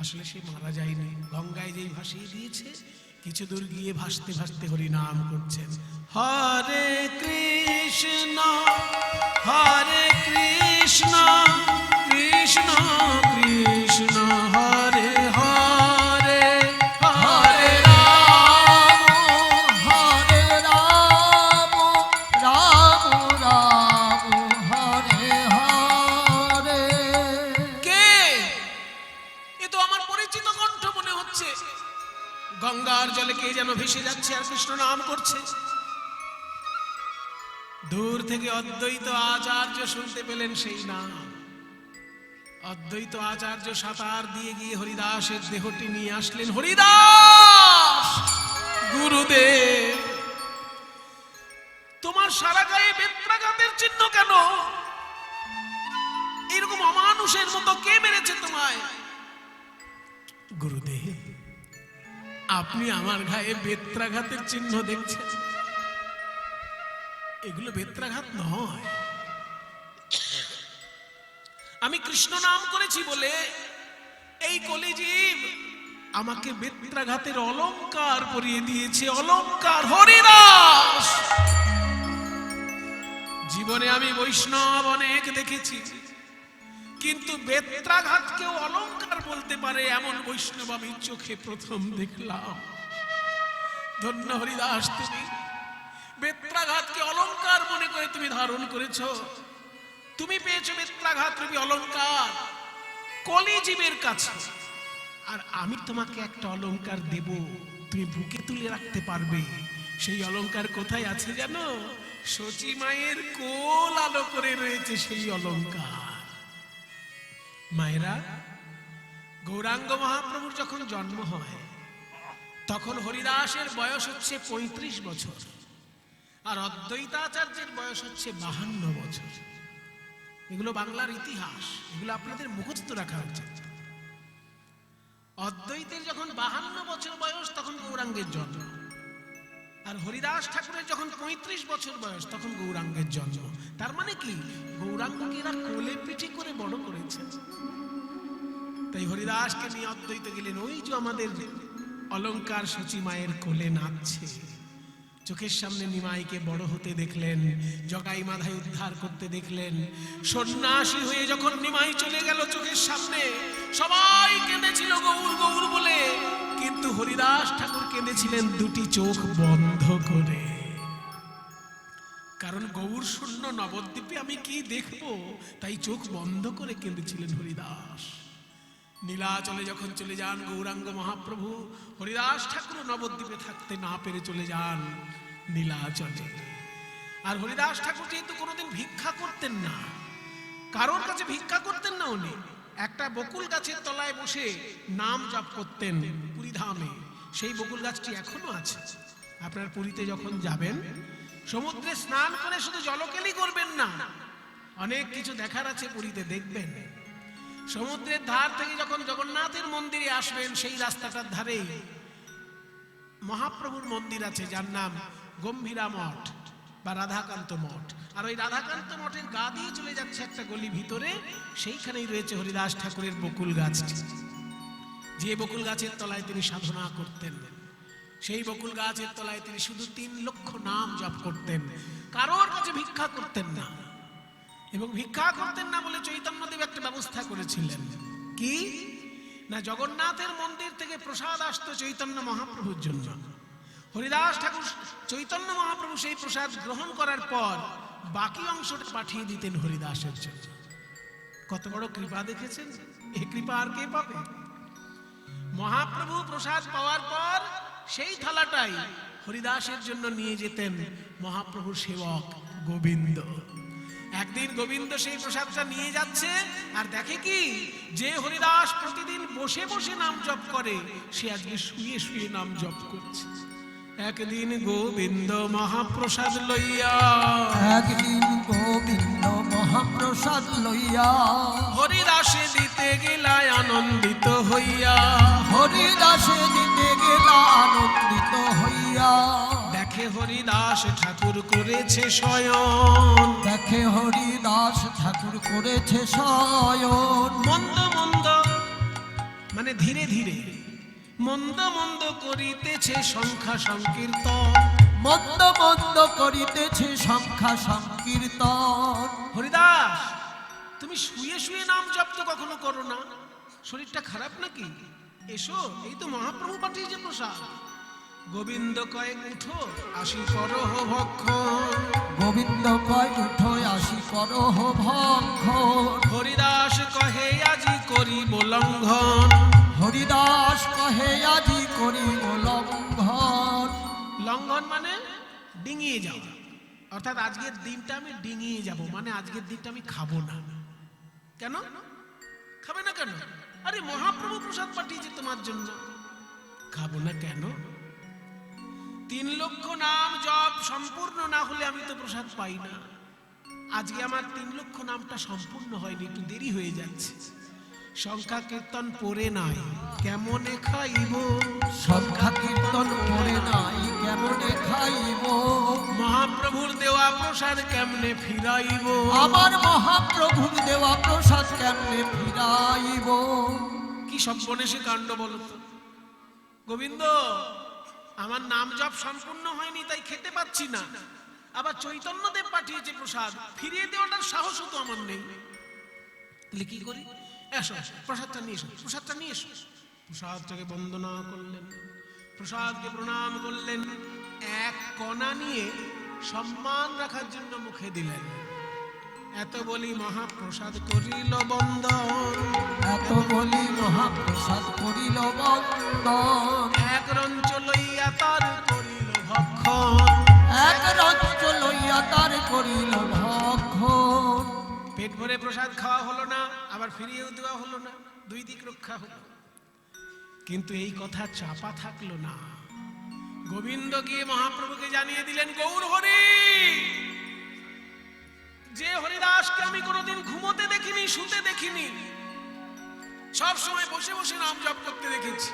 Speaker 1: আসলে সে মারা যায়নি। গঙ্গায় যেই ভাসিয়ে দিয়েছে, কিছু দূর গিয়ে ভাসতে ভাসতে হরি নাম করছেন, হরে কৃষ্ণ হরে কৃষ্ণ কৃষ্ণ কৃষ্ণ হরে হরে হরে
Speaker 2: হরে রাম রাম রাম হরে হরে।
Speaker 1: কে? এ তো আমার পরিচিত কণ্ঠ মনে হচ্ছে। গঙ্গার জলে কে যেন ভেসে যাচ্ছে আর কৃষ্ণ নাম করছে। দূর থেকে অদ্বৈত আচার্য শুনতে পেলেন সেই নাম। অদ্বৈত আচার্য সাঁতার দিয়ে গিয়ে হরিদাসের দেহটি নিয়ে আসলেন। হরিদাস, গুরুদেব, তোমার সারা গায়ে বেত্রাঘাতের চিহ্ন কেন? এরকম অমানুষের মতো কে মেরেছে তোমায়? গুরুদেব, আপনি আমার গায়ে বেত্রাঘাতের চিহ্ন দেখছেন, এগুলো বেত্রাঘাত নয়। আমি কৃষ্ণ নাম করেছি বলে এই কলিজীব আমাকে বেত্রাঘাতের অলংকার পরিয়ে দিয়েছে। অলংকার। হরিদাস, জীবনে আমি বৈষ্ণব অনেক দেখেছি, কিন্তু বেত্রাঘাতকেও অলংকার বলতে পারে এমন বৈষ্ণব আমি চোখে প্রথম দেখলাম। ধন্য হরিদাস, তুমি বেত্রাঘাতকে অলংকার মনে করে তুমি ধারণ করেছো। তুমি পেয়েছো বেত্রাঘাত রূপী অলংকার কলিজীবের কাছে। আর আমি তোমাকে একটা অলংকার দেব, তুমি বুকে তুলে রাখতে পারবে। সেই অলংকার কোথায় আছে জানো? সচী মায়ের কোল আলো করে রয়েছে সেই অলংকার। মায়েরা, গৌরাঙ্গ মহাপ্রভুর যখন জন্ম হয় তখন হরিদাসের বয়স হচ্ছে 35 বছর, আর অদ্বৈতাচার্যের বয়স হচ্ছে 52 বছর। এগুলো বাংলার ইতিহাস, এগুলো আপনাদের মুখস্থ রাখা উচিত। অদ্বৈতের যখন 52 বছর বয়স তখন গৌরাঙ্গের জন্ম, আর হরিদাস ঠাকুরের যখন 35 বছর বয়স তখন গৌরাঙ্গের জন্ম। তার মানে কি, গৌরাঙ্গকে এরা কোলে পিঠে করে বড় করেছে। তাই হরিদাসকে নিয়ে অদ্বৈত গেলেন। ওই যে আমাদের অলংকার সচী মায়ের কোলে নাচছে, চোখের সামনে নিমাইকে বড় হতে দেখলেন, জগাই মাধাই উদ্ধার করতে দেখলেন। সন্ন্যাসী হয়ে যখন নিমাই চলে গেল চোখের সামনে, সবাই কেঁদেছিল গৌর গৌর বলে, কিন্তু হরিদাস ঠাকুর কেঁদেছিলেন দুটি চোখ বন্ধ করে। কারণ গৌর শূন্য নবদ্বীপে আমি কি দেখবো, তাই চোখ বন্ধ করে কেঁদেছিলেন হরিদাস। নীলাচলে যখন চলে যান গৌরাঙ্গ মহাপ্রভু, হরিদাস ঠাকুর নবদ্বীপে থাকতে না পেরে চলে যান নীলাচলে। আর হরিদাস ঠাকুর যেহেতু কোনোদিন ভিক্ষা করতেন না, কারোর কাছে ভিক্ষা করতেন না, উনি একটা বকুল গাছের তলায় বসে নাম জপ করতেন পুরীধামে। সেই বকুল গাছটি এখনো আছে। আপনার পুরীতে যখন যাবেন, সমুদ্রে স্নান করে শুধু জলকেলি করবেন না, অনেক কিছু দেখার আছে পুরীতে, দেখবেন। সমুদ্রের ধার থেকে যখন জগন্নাথের মন্দিরে আসবেন, সেই রাস্তাটার ধারেই মহাপ্রভুর মন্দির আছে, যার নাম গম্ভীরা মঠ বা রাধাকান্ত মঠ। আর ওই রাধাকান্ত মঠের গা দিয়ে চলে যাচ্ছে একটা গলি ভিতরে, সেইখানেই রয়েছে হরিদাস ঠাকুরের বকুল গাছটি। যে বকুল গাছের তলায় তিনি সাধনা করতেন, সেই বকুল গাছের তলায় তিনি শুধু 3 লক্ষ নাম জপ করতেন, কারোর কাছে ভিক্ষা করতেন না। এবং ভিক্ষা করতেন না বলে চৈতন্যদেব একটা ব্যবস্থা করেছিলেন। কি না, জগন্নাথের মন্দির থেকে প্রসাদ আসতো চৈতন্য মহাপ্রভুর জন্য। হরিদাস ঠাকুর চৈতন্য মহাপ্রভু সেই প্রসাদ গ্রহণ করার পর বাকি অংশটা পাঠিয়ে দিতেন হরিদাসের জন্য। কত বড় কৃপা দেখেছেন? এই কৃপা আর কে পাবে? মহাপ্রভু প্রসাদ পাওয়ার পর সেই থালাটাই হরিদাসের জন্য নিয়ে যেতেন মহাপ্রভুর সেবক গোবিন্দ। একদিন গোবিন্দ সেই প্রসাদটা নিয়ে যাচ্ছে আর দেখে কি, যে হরিদাস প্রতিদিন বসে বসে নাম জপ করে সে আজকে শুয়ে শুয়ে নাম জপ করছে। একদিন গোবিন্দ মহাপ্রসাদ লইয়া,
Speaker 2: একদিন গোবিন্দ মহাপ্রসাদ লইয়া
Speaker 1: হরিদাসে দিতে গেলায় আনন্দিত হইয়া,
Speaker 2: হরিদাসে দিতে গেলা আনন্দিত হইয়া।
Speaker 1: দেখে হরিদাস ঠাকুর করেছে শয়ন,
Speaker 2: দেখে হরিদাস ঠাকুর করেছে শয়ন।
Speaker 1: মন্দ মন্দ মানে ধীরে ধীরে মন্দ মন্দ করিতেছে সংখ্যা সংকীর্তন।
Speaker 2: মন্দ মন্দ করিতেছে সংখ্যা সংকীর্তন।
Speaker 1: হরিদাস, তুমি শুয়ে শুয়ে নাম জপ তো কখনো করো না, শরীরটা খারাপ নাকি? এসো, এই তো মহাপ্রভু পাঠিয়েছে প্রসাদ। গোবিন্দ কয়, উঠো আসি করো ভক্ষণ।
Speaker 2: গোবিন্দ কয়, উঠো আসি করো ভক্ষণ।
Speaker 1: হরিদাস কহে, আজি করিব লঙ্ঘন।
Speaker 2: হরিদাস কহে, আজি করিব লঙ্ঘন।
Speaker 1: লঙ্ঘন মানে ডিঙিয়ে যাও, অর্থাৎ আজকের দিনটা আমি ডিঙিয়ে যাব, মানে আজকের দিনটা আমি খাবো না। কেন খাবে না? কেন? আরে মহাপ্রভু প্রসাদ পাঠিয়েছে তোমার জন্য, খাবো না কেন? 3 লক্ষ নাম জপ সম্পূর্ণ না হলে আমি তো প্রসাদ পাই না। আজকে আমার 3 লক্ষ নামটা সম্পূর্ণ হয়নি, একটু দেরি হয়ে যাচ্ছে। সংখ্যা কীর্তন পড়ে নাই, কেমনে খাইব?
Speaker 2: সংখ্যা কীর্তন করে নাই, কেমনে খাইব?
Speaker 1: মহাপ্রভুর দেওয়া প্রসাদ কেমনে ফিরাইব?
Speaker 2: আমার মহাপ্রভুর দেওয়া প্রসাদ কেমনে ফিরাইব?
Speaker 1: কি সর্বনেশে কাণ্ড বলো তো। গোবিন্দ, আমার নাম জপ সম্পূর্ণ হয়নি তাই খেতে পাচ্ছি না, আবার চৈতন্যদেব পাঠিয়েছে প্রসাদ, ফিরিয়ে দেওয়াটার সাহসও তো আমার নেই। তাহলে কি করি? এসো প্রসাদটা নিয়ে এসো, প্রসাদটা নিয়ে এসো। প্রসাদটাকে বন্দনা করলেন, প্রসাদকে প্রণাম করলেন, এক কণা নিয়ে সম্মান রাখার জন্য মুখে দিলেন। এত বলি মহাপ্রসাদ করিল বন্দন,
Speaker 2: এত বলি মহাপ্রসাদ করিল বন্দন।
Speaker 1: এক রঞ্চ লইয়া তার করিল ভক্ষণ।
Speaker 2: এক রঞ্চ লইয়া তার করিল ভক্ষণ।
Speaker 1: পেট ভরে প্রসাদ খাওয়া হলো না, আবার ফিরিয়েও দেওয়া হলো না, 2 দিক রক্ষা হলো। কিন্তু এই কথা চাপা থাকলো না। গোবিন্দ গিয়ে মহাপ্রভুকে জানিয়ে দিলেন, গৌর হরি, যে হরিদাসকে আমি কোনোদিন ঘুমোতে দেখিনি, শুতে দেখিনি, সব সময় বসে বসে নাম জপ করতে দেখেছি,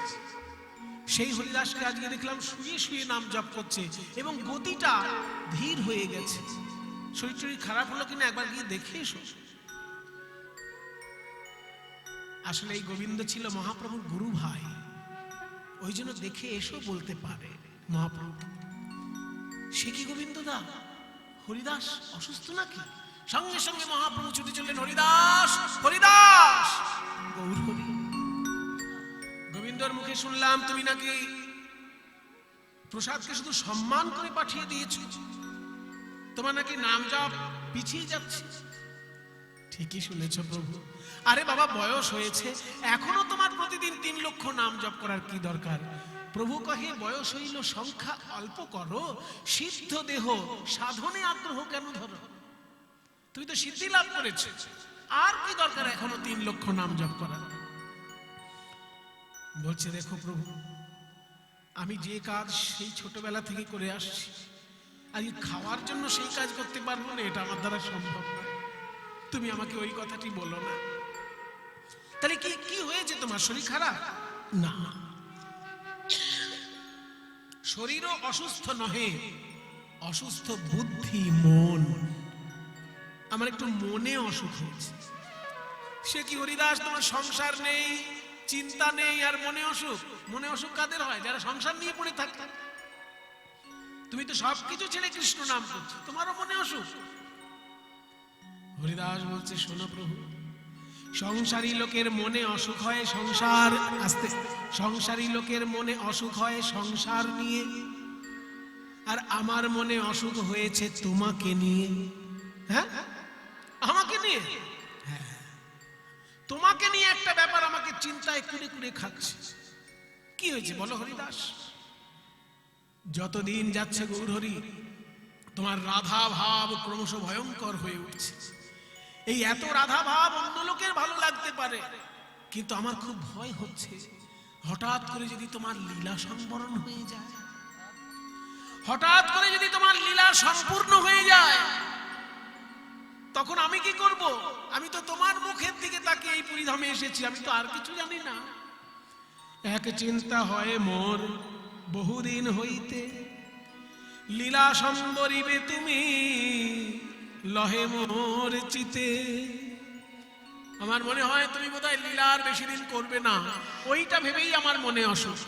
Speaker 1: সেই হরিদাসকে আজকে দেখলাম শুয়ে শুয়ে নাম জপ করছে এবং গতিটা ধীর হয়ে গেছে। শরীর টরীর খারাপ হলো কিনা একবার গিয়ে দেখে এসো। আসলে এই গোবিন্দ ছিল মহাপ্রভুর গুরু ভাই, ওই জন্য দেখে এসো বলতে পারে মহাপ্রভু। সে কি গোবিন্দ দা, হরিদাস অসুস্থ নাকি? সঙ্গে সঙ্গে মহাপ্রভু ছুটে চললেন, হরিদাস হরিদাস, গৌর হরি। গোবিন্দর মুখে শুনলাম তুমি নাকি প্রসাদকে শুধু সম্মান করে পাঠিয়ে দিয়েছো, তোমার নাকি নাম জপ পিছিয়ে যাচ্ছে। ঠিকই শুনেছ প্রভু। আরে বাবা, বয়স হয়েছে, এখনো তোমার প্রতিদিন 3 লক্ষ নাম জপ করার কি দরকার? প্রভু কহে, বয়স হইল সংখ্যা অল্প করো, সিদ্ধ দেহ সাধনে আগ্রহ কেন ধরো? তুই তো সিদ্ধি লাভ করেছ, আর কি দরকার এখনো 3 লক্ষ নাম জপ করার? বলছে, দেখো প্রভু, আমি যে কাজ সেই ছোটবেলা থেকে করে আসছি, আজকে খাওয়ার জন্য সেই কাজ করতে পারবো না, এটা আমার দ্বারা সম্ভব নয়। তুমি আমাকে ওই কথাটি বলো না। তাহলে কি কি হয়েছে? তোমার শরীর খারাপ? না, শরীরও অসুস্থ নহে, অসুস্থ বুদ্ধি, মন। আমার একটু মনে অসুখ হয়েছে। সে কি হরিদাস, তোমার সংসার নেই, চিন্তা নেই আর মনে অসুখ। মনে অসুখ কাদের হয়? যারা সংসার নিয়ে পড়ে থাকে। তুমি তো সবকিছু ছেড়ে কৃষ্ণ নাম করছো, তোমারও মনে অসুখ। হরিদাস বলছে, শোনো প্রভু, সংসারী লোকের মনে অসুখ হয় সংসার, সংসারী লোকের মনে অসুখ হয় সংসার নিয়ে, আর আমার মনে অসুখ হয়েছে তোমাকে নিয়ে। হ্যাঁ, আমাকে নিয়ে, হ্যাঁ, তোমাকে নিয়ে একটা ব্যাপার আমাকে চিন্তায় কুড়ে কুড়ে খাচ্ছে। কি হয়েছে বলো হরিদাস? যতদিন যাচ্ছে গৌরহরি, তোমার রাধা ভাব ক্রমশ ভয়ঙ্কর হয়ে উঠছে। এই এত রাধা ভাব অন্য লোকের ভালো লাগতে পারে, কিন্তু আমার খুব ভয় হচ্ছে হঠাৎ করে যদি তোমার লীলা সংবরণ হয়ে যায়, হঠাৎ করে যদি তোমার লীলা সম্পূর্ণ হয়ে যায়, তখন আমি কি করব? আমি তো তোমার মুখের দিকে তাকিয়ে এই পরিধামে এসেছি, আমি তো আর কিছু জানি না। এক চিন্তা হয় মোর বহুদিন হইতে, লীলা সম্বরিবে তুমি লহে মোর চিতে। আমার মনে হয় তুমি বোধহয় লীলার বেশি দিন করবে না, ওইটা ভেবেই আমার মনে অসুখ।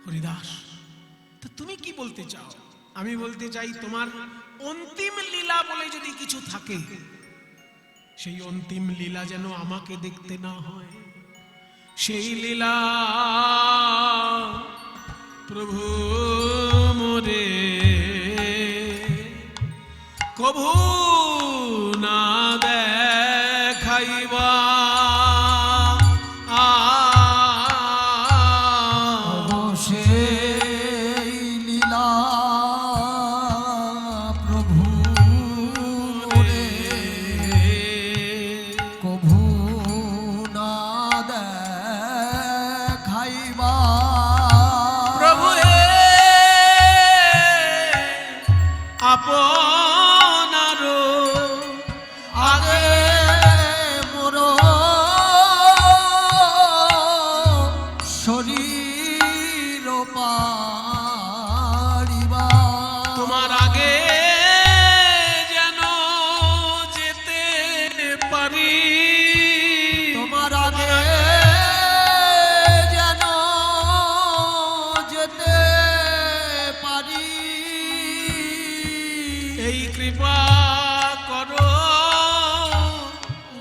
Speaker 1: হরিদাস, তো তুমি কি বলতে চাও? আমি বলতে চাই, তোমার অন্তিম লীলা বলে যদি কিছু থাকে, সেই অন্তিম লীলা যেন আমাকে দেখতে না হয়। সেই লীলা প্রভু মোরে কভু না দেখাইবা।
Speaker 2: সেই লীলা প্রভু রে কভু না দেখাইবা।
Speaker 1: প্রভু হে আপনার
Speaker 2: আগে মোর শরীর পারিবা।
Speaker 1: তোমার আগে যেন যেতে পারি,
Speaker 2: তোমার আগে যেন যেতে পারি।
Speaker 1: এই কৃপা করো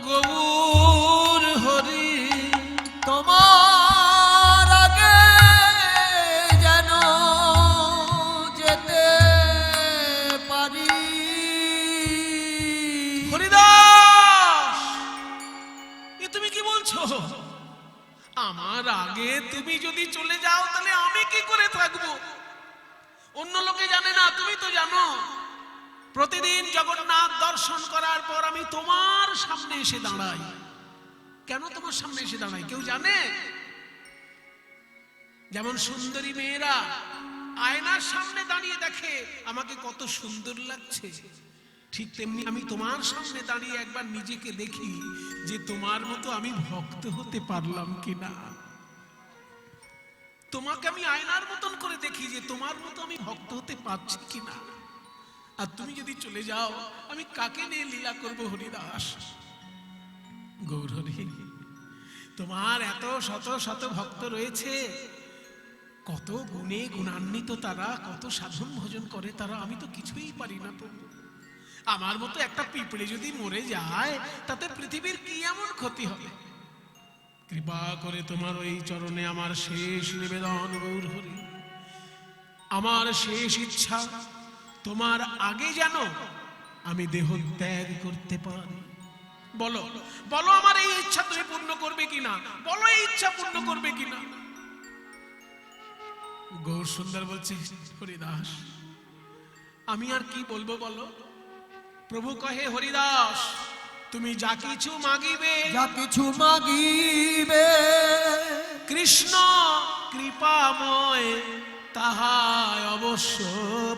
Speaker 1: গৌর হরি।
Speaker 2: তোমার আগে যেন যেতে পারি।
Speaker 1: হরিদাস, এ তুমি কি বলছো? আমার আগে তুমি যদি চলে যাও, তাহলে আমি কি করে থাকবো? অন্য লোকে জানে না, তুমি তো জানো। প্রতিদিন জগন্নাথ দর্শন করার পর আমি তোমার সামনে এসে দাঁড়াই। কেন তোমার সামনে এসে দাঁড়াই কেউ জানে? যেমন সুন্দরী মেয়েরা আয়নার সামনে দাঁড়িয়ে দেখে আমাকে কত সুন্দর লাগছে, ঠিক তেমনি আমি তোমার সামনে দাঁড়িয়ে একবার নিজেকে দেখি যে তোমার মতো আমি ভক্ত হতে পারলাম কিনা। তোমাকে আমি আয়নার মতন করে দেখি যে তোমার মতো আমি ভক্ত হতে পারছি কিনা। আর তুমি যদি চলে যাও, আমি কাকে নিয়ে লীলা করব হরিদাস? গৌরহরি, তোমার এত শত শত ভক্ত রয়েছে, কত গুণে গুণান্বিত তারা, কত সাধন ভজন করে তারা, আমি তো কিছুই পারি না প্রভু। আমার মতো একটা পিঁপড়ে যদি মরে যায়, তাতে পৃথিবীর কি এমন ক্ষতি হবে? কৃপা করে তোমার ওই চরণে আমার শেষ নিবেদন গৌরহরি। আমার শেষ ইচ্ছা, তোমার আগে যেন আমি দেহ ত্যাগ করতে পারি। বলো বলো, আমার এই ইচ্ছা তুমি পূর্ণ করবে কিনা? বলো, এই ইচ্ছা পূর্ণ করবে কিনা? গৌর সুন্দর বলছে, হরিদাস আমি আর কি বলবো বলো? প্রভু কহে, হরিদাস তুমি যা কিছু মাগিবে,
Speaker 2: যা কিছু মাগিবে
Speaker 1: কৃষ্ণ কৃপাময় তাহা অবশ্য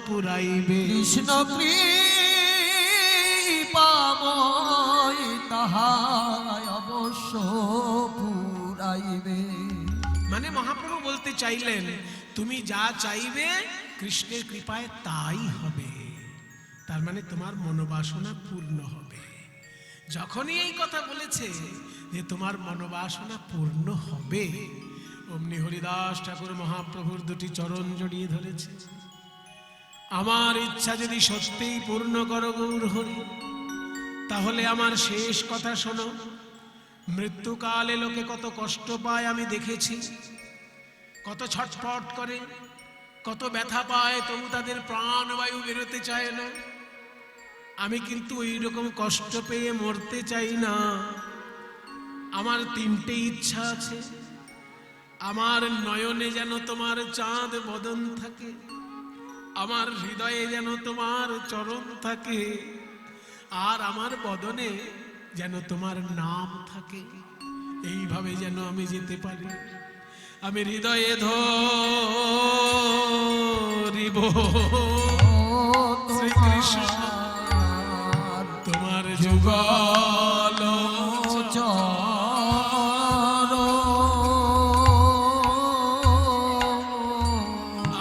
Speaker 1: পুরাইবে।
Speaker 2: কৃষ্ণ কৃপাময় তাহা অবশ্য পুরাইবে।
Speaker 1: মানে মহাপ্রভু বলতে চাইলেন, তুমি যা চাইবে কৃষ্ণের কৃপায় তাই হবে। তার মানে তোমার মনোবাসনা পূর্ণ হবে। যখনই এই কথা বলেছে যে তোমার মনোবাসনা পূর্ণ হবে, অমনি হরিদাস ঠাকুর মহাপ্রভুর দুটি চরণ জড়িয়ে ধরেছে। আমার ইচ্ছা যদি সত্যিই পূর্ণ করো গৌর হরি, তাহলে আমার শেষ কথা শোনো। মৃত্যুকালে লোকে কত কষ্ট পায় আমি দেখেছি, কত ছটফট করে, কত ব্যথা পায়, তবু তাদের প্রাণবায়ু বেরোতে চায় না। আমি কিন্তু ওই রকম কষ্ট পেয়ে মরতে চাই না। আমার তিনটে ইচ্ছা আছে। আমার নয়নে যেন তোমার চাঁদ বদন থাকে, আমার হৃদয়ে যেন তোমার চরণ থাকে, আর আমার বদনে যেন তোমার নাম থাকে। এইভাবে যেন আমি যেতে পারি। আমি হৃদয়ে ধরিব শ্রীকৃষ্ণ তোমার যুগল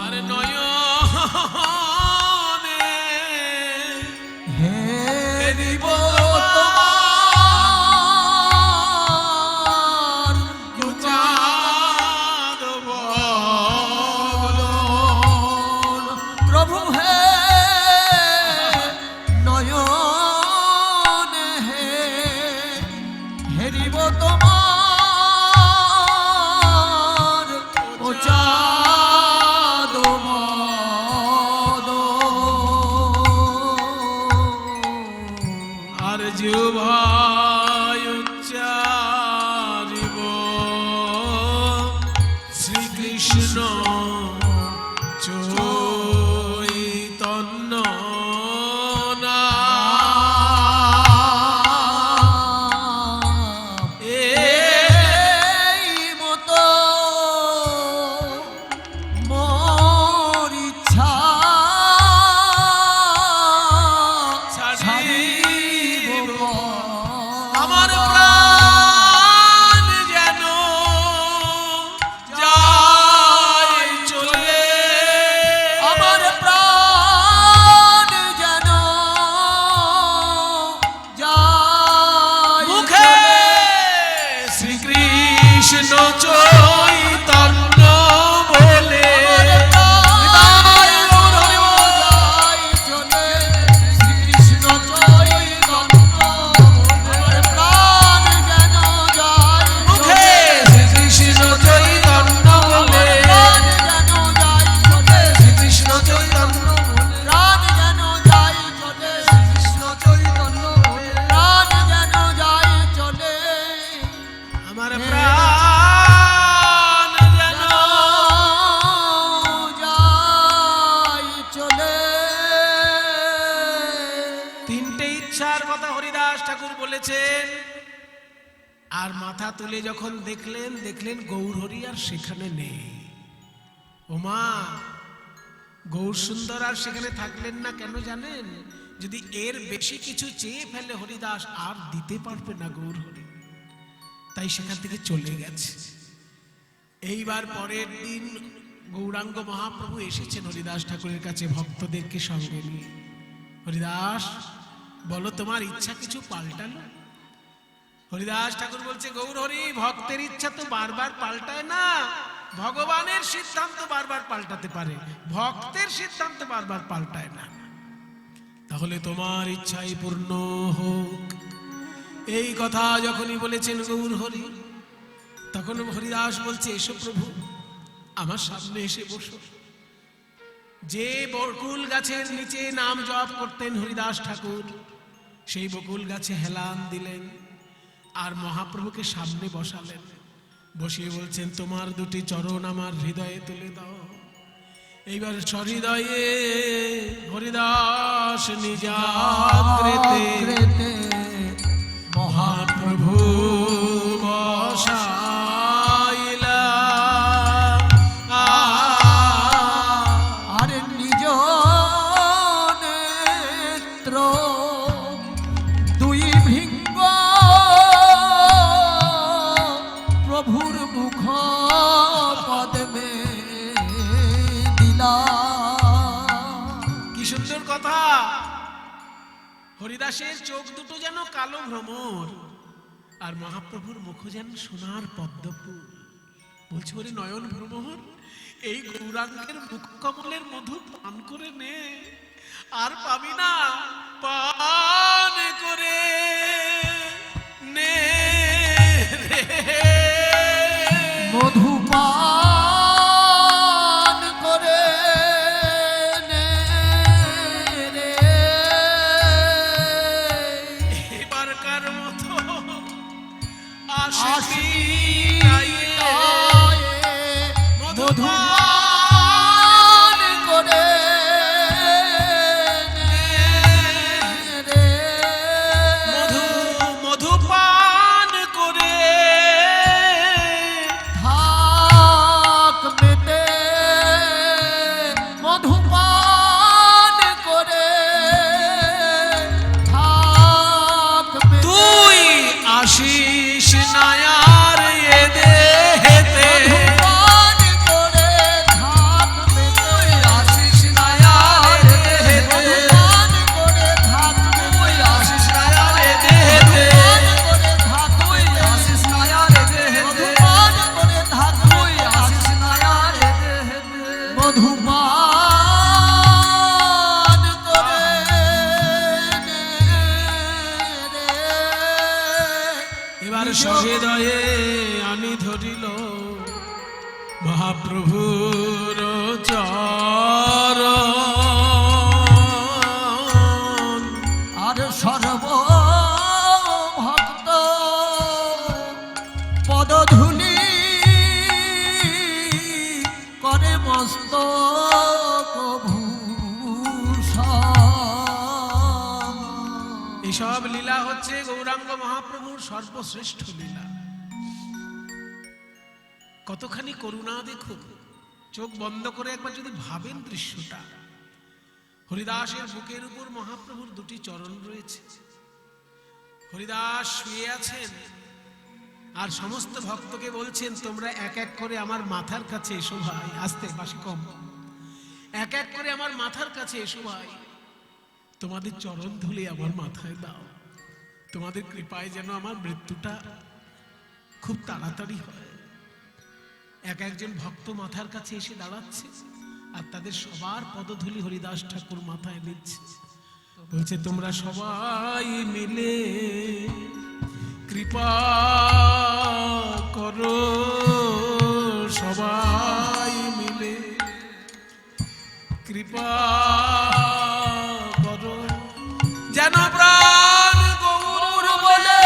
Speaker 1: আর নয়নে হেরিব
Speaker 2: প্রভু হে নয়নে হেরিব তোমার ও চাঁদ
Speaker 1: আর জিহ্বায় উচ্চারিব শ্রীকৃষ্ণ চৈতন্য নাম।
Speaker 2: এই মতো মোর ইচ্ছা ছাড়িব
Speaker 1: আমার প্রাণ যেন যায় চলে,
Speaker 2: আমার প্রাণ যেন যায়
Speaker 1: মুখে শ্রীকৃষ্ণ চৈতন্য বলে। মুখে শ্রীকৃষ্ণ চৈতন্য বলে, শ্রীকৃষ্ণ চৈতন্য আমার প্রাণ যেন তিনটে ইচ্ছার কথা হরিদাস ঠাকুর বলেছেন। আর মাথা তুলে যখন দেখলেন গৌর হরি আর সেখানে নেই। ওমা, গৌর সুন্দর আর সেখানে থাকলেন না কেন জানেন? যদি এর বেশি কিছু চেয়ে ফেলে হরিদাস আর দিতে পারবে না গৌর হরি, তাই সেখান থেকে চলে গেছে। এইবার পরের দিন গৌরাঙ্গ মহাপ্রভু এসেছেন হরিদাস ঠাকুরের কাছে ভক্তদেরকে সঙ্গে নিয়ে। হরিদাস, বলো তোমার ইচ্ছা কিছু পাল্টালো? হরিদাস ঠাকুর বলছে, গৌর হরি, ভক্তের ইচ্ছা তো বারবার পাল্টায় না। ভগবানের সিদ্ধান্ত বারবার পাল্টাতে পারে, ভক্তের সিদ্ধান্ত বারবার পাল্টায় না। তাহলে তোমার ইচ্ছাই পূর্ণ হোক। এই কথা যখনই বলেছেন গৌর হরি, তখন হরিদাস বলছে, এসো প্রভু, আমার সামনে এসে বসো। যে বকুল গাছের নিচে নাম জপ করতেন হরিদাস ঠাকুর, সেই বকুল গাছে হেলান দিলেন আর মহাপ্রভুকে সামনে বসালেন। বসিয়ে বলছেন, তোমার দুটি চরণ আমার হৃদয়ে তুলে দাও। এইবার সহৃদয়ে হরিদাস নিজাগ্রেতে মহাপ্রভু বসাইলা।
Speaker 2: আর নিজ নেত্র দুই ভৃঙ্গ প্রভুর মুখ পদ্মে দিলা।
Speaker 1: কি সুন্দর কথা! হরিদাসের চোখ দুটো যেন কালো ভ্রমর, আর মহাপ্রভুর মুখ যেন সোনার পদ্মফুল। বলছি ওরে নয়ন ভ্রমর, এই গৌরাঙ্গের মুখ কমলের মধু পান করে নে, আর পাবি না, পান করে নে রে।
Speaker 2: মধুপান করে নে রে।
Speaker 1: এবারকার মতো
Speaker 2: আশিকি
Speaker 1: আশিকি
Speaker 2: গায়ে
Speaker 1: মধুপান
Speaker 2: মধুপান করে নে রে।
Speaker 1: মধুপান করে
Speaker 2: থাক মেতে মধুপান করে থাক মেতে।
Speaker 1: তুই আশিস নায়ার এ দেহেতে,
Speaker 2: মধুপান করে থাক মেতে।
Speaker 1: আশিস নায়ার এ দেহেতে,
Speaker 2: মধুপান করে থাক মেতে।
Speaker 1: আশিস নায়ার এ দেহেতে,
Speaker 2: মধুপান করে থাক মেতে। মধুপান করে নে রে।
Speaker 1: এবার সহৃদয়ে আনি ধরিল মহাপ্রভুর চরণ।
Speaker 2: আর সর্ব ভক্ত পদধূলি করে মস্তক ভূষণ।
Speaker 1: এসব লীলা হচ্ছে গৌরাঙ্গ মহাপ্রভুর সর্বশ্রেষ্ঠ লীলা। কতখানি করুণা দেখুন, চোখ বন্ধ করে একবার যদি ভাবেন দৃশ্যটা। হরিদাসের বুকের উপর মহাপ্রভুর দুটি চরণ রয়েছে, হরিদাস শুয়ে আছেন, আর সমস্ত ভক্তকে বলছেন তোমরা এক এক করে আমার মাথার কাছে এসো ভাই। আস্তে বাসি কম, এক এক করে আমার মাথার কাছে এসো ভাই, তোমাদের চরণ ধুলে আমার মাথায় দাও, তোমাদের কৃপায় যেন আমার মৃত্যুটা খুব তাড়াতাড়ি হয়। এক একজন ভক্ত মাথার কাছে এসে দাঁড়াচ্ছে, আর তাদের সবার পদধূলি হরিদাস ঠাকুর মাথায় নিচ্ছে। বলছে তোমরা সবাই মিলে কৃপা করো, সবাই মিলে কৃপা করো, যেন প্রাণ গৌর বলে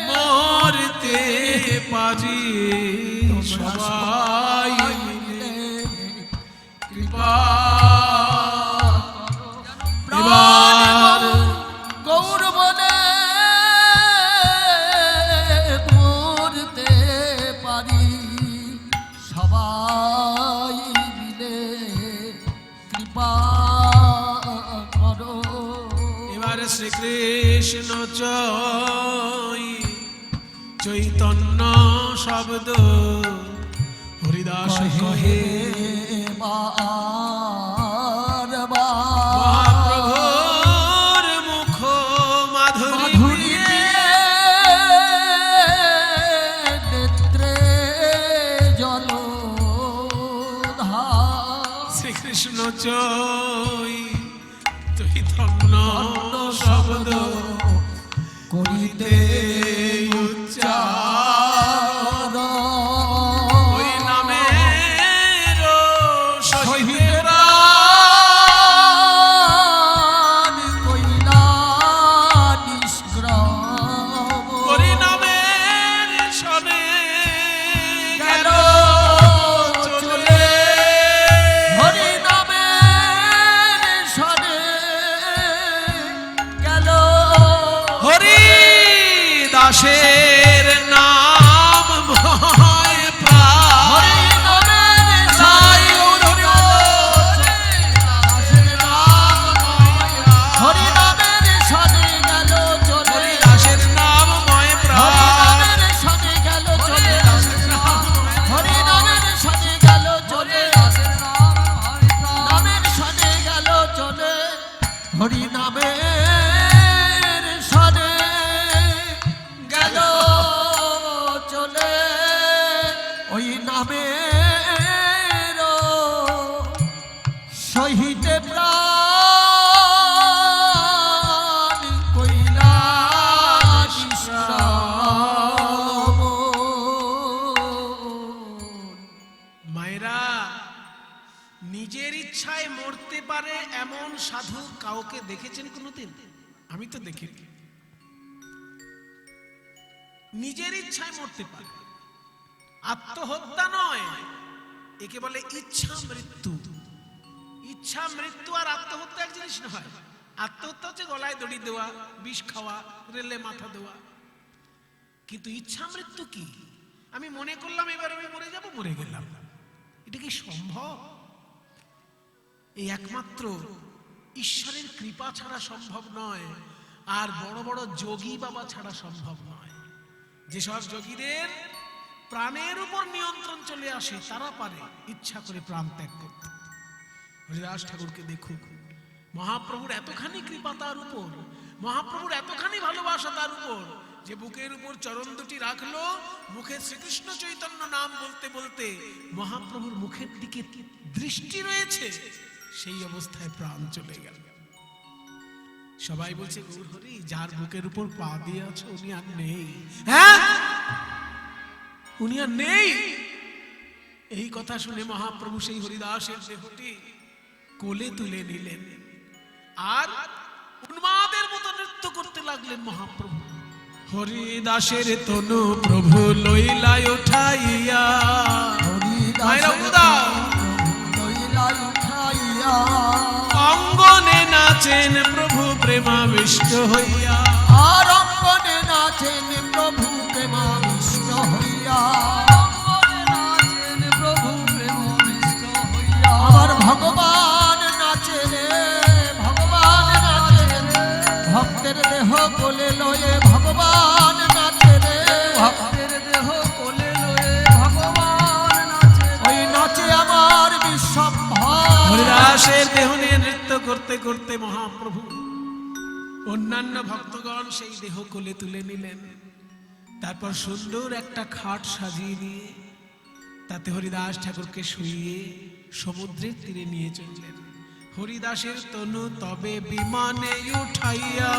Speaker 1: মরতে পারি, সবাই মিলে কৃপা। এবার
Speaker 2: গৌর বলে মরতে পারি, সবাই মিলে কৃপা করো।
Speaker 1: এবার শ্রীকৃষ্ণ চৈতন্য শব্দ হরিদাস কহে,
Speaker 2: বার বার
Speaker 1: মহাপ্রভুর মুখ মাধুরী
Speaker 2: মাধুরী দিয়ে নেত্রে জলধার।
Speaker 1: শ্রীকৃষ্ণ চৈতন্য শব্দ
Speaker 2: করিতে উচ্চার
Speaker 1: ওই নামের সহিতে
Speaker 2: প্রাণ কইলা নিষ্ক্রম।
Speaker 1: হরি নামের শনে
Speaker 2: গেল
Speaker 1: গেল চলে,
Speaker 2: হরি নামের শনে গেল।
Speaker 1: হরি
Speaker 2: শ্রমের সহিতে প্রাণ কৈলাস শ্রাবণ।
Speaker 1: মায়েরা, নিজের ইচ্ছায় মরতে পারে এমন সাধু কাউকে দেখেছেন কোনোদিন? আমি তো দেখিনি। নিজের ইচ্ছায় মরতে পারে, আত্মহত্যা নয়, একে বলে ইচ্ছা মৃত্যু। ইচ্ছা মৃত্যু আর আত্মহত্যা এক জিনিস নয়। আত্মহত্যা হচ্ছে গলায় দড়ি দেওয়া, বিষ খাওয়া, রেলে মাথা দেওয়া। কিন্তু ইচ্ছা মৃত্যু কি? আমি মনে করলাম এবার আমি মরে যাব, মরে গেলাম। এটা কি সম্ভব? এই একমাত্র ঈশ্বরের কৃপা ছাড়া সম্ভব নয়, আর বড় বড় যোগী বাবা ছাড়া সম্ভব নয়। যেসব যোগীদের প্রাণের উপর নিয়ন্ত্রণ চলে আসে, তারা পারে ইচ্ছা করে প্রাণ ত্যাগ করতে। হরিদাস ঠাকুরকে দেখুক, মহাপ্রভুর এতখানি কৃপা তার উপর, মহাপ্রভুর এতখানি ভালোবাসা তার উপর, যে বুকের উপর চরণ দুটি রাখলো, মুখে শ্রীকৃষ্ণ চৈতন্য নাম বলতে বলতে মহাপ্রভুর মুখের দিকে দৃষ্টি রয়েছে, সেই অবস্থায় প্রাণ চলে গেল। সবাই বলছে, গৌর হরি, যার বুকের উপর পা দিয়ে আছে উনি আর নেই। হ্যাঁ, উনি আর নেই। এই কথা শুনে মহাপ্রভু সেই হরিদাসের দেহটি কোলে তুলে নিলেন, আর উন্মাদের মতো নৃত্য করতে লাগলেন মহাপ্রভু। হরিদাসের তনু প্রভু লইলাই উঠাইয়া, অঙ্গনে নাচেন প্রভু প্রেমাবিষ্ট হইয়া,
Speaker 2: আর অঙ্গনে নাচেন প্রভু প্রেমাবিষ্ট হইয়া, প্রভু প্রেমাবিষ্ট হইয়া। আমার ভগবান নাচে রে, ভগবান নাচে রে, ভক্তের দেহ কোলে লয়ে ভগবান নাচে রে, ভক্তের দেহ কোলে লয়ে ভগবান নাচে। ওই নাচে আমার বিশ্বম্ভর।
Speaker 1: হরিদাসের দেহ নিয়ে নৃত্য করতে করতে মহাপ্রভু অন্যান্য ভক্তগণ সেই দেহ কোলে তুলে নিলেন। তারপর সুন্দর একটা খাট সাজিয়ে দিয়ে তাতে হরিদাস ঠাকুরকে শুইয়ে সমুদ্রের তীরে নিয়ে চললেন। হরিদাসের তনু তবে বিমানে উঠাইয়া,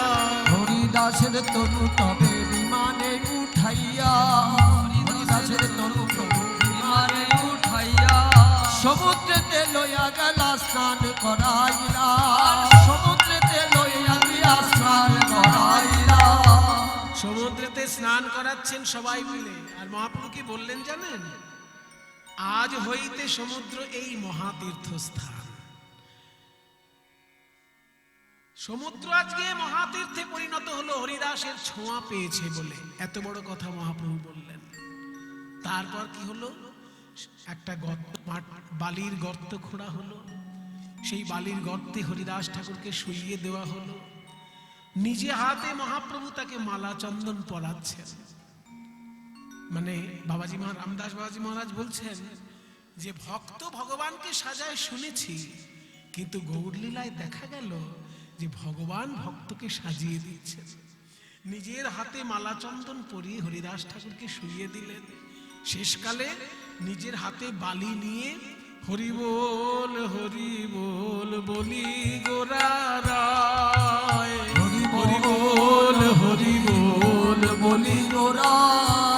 Speaker 2: হরিদাসের তনু তবে বিমানে উঠাইয়া, হরিদাসের তনু প্রভু বিমানে উঠাইয়া, সমুদ্রেতে লইয়া গেলা স্নান করাইলা, সমুদ্রেতে লইয়া গিয়া স্নান করাইলা।
Speaker 1: সমুদ্রেতে স্নান করাচ্ছেন সবাই মিলে। আর মহাপ্রভু কি বললেন জানেন? আজ হইতে সমুদ্র এই মহাতীর্থস্থান। সমুদ্র আজকে মহাতীর্থে পরিণত হলো, হরিদাসের ছোঁয়া পেয়েছে বলে। এত বড় কথা মহাপ্রভু বললেন। তারপর কি হলো? একটা গর্ত, বালির গর্ত খোঁড়া হলো। সেই বালির গর্তে হরিদাস ঠাকুরকে শুইয়ে দেওয়া হলো। নিজে হাতে মহাপ্রভু তাকে মালা চন্দন পরাচ্ছেন। মানে বাবাজি রামদাস বাবাজি মহারাজ বলছেন যে ভক্ত ভগবানকে সাজায় শুনেছি, কিন্তু গৌরলীলায় দেখা গেল যে ভগবান ভক্তকে সাজিয়ে দিচ্ছেন। নিজের হাতে মালা চন্দন পরিয়ে হরিদাস ঠাকুরকে শুইয়ে দিলেন। শেষকালে নিজের হাতে বালি নিয়ে হরি বল বলি গোরা রায়, হরি বল বলি
Speaker 2: গোরা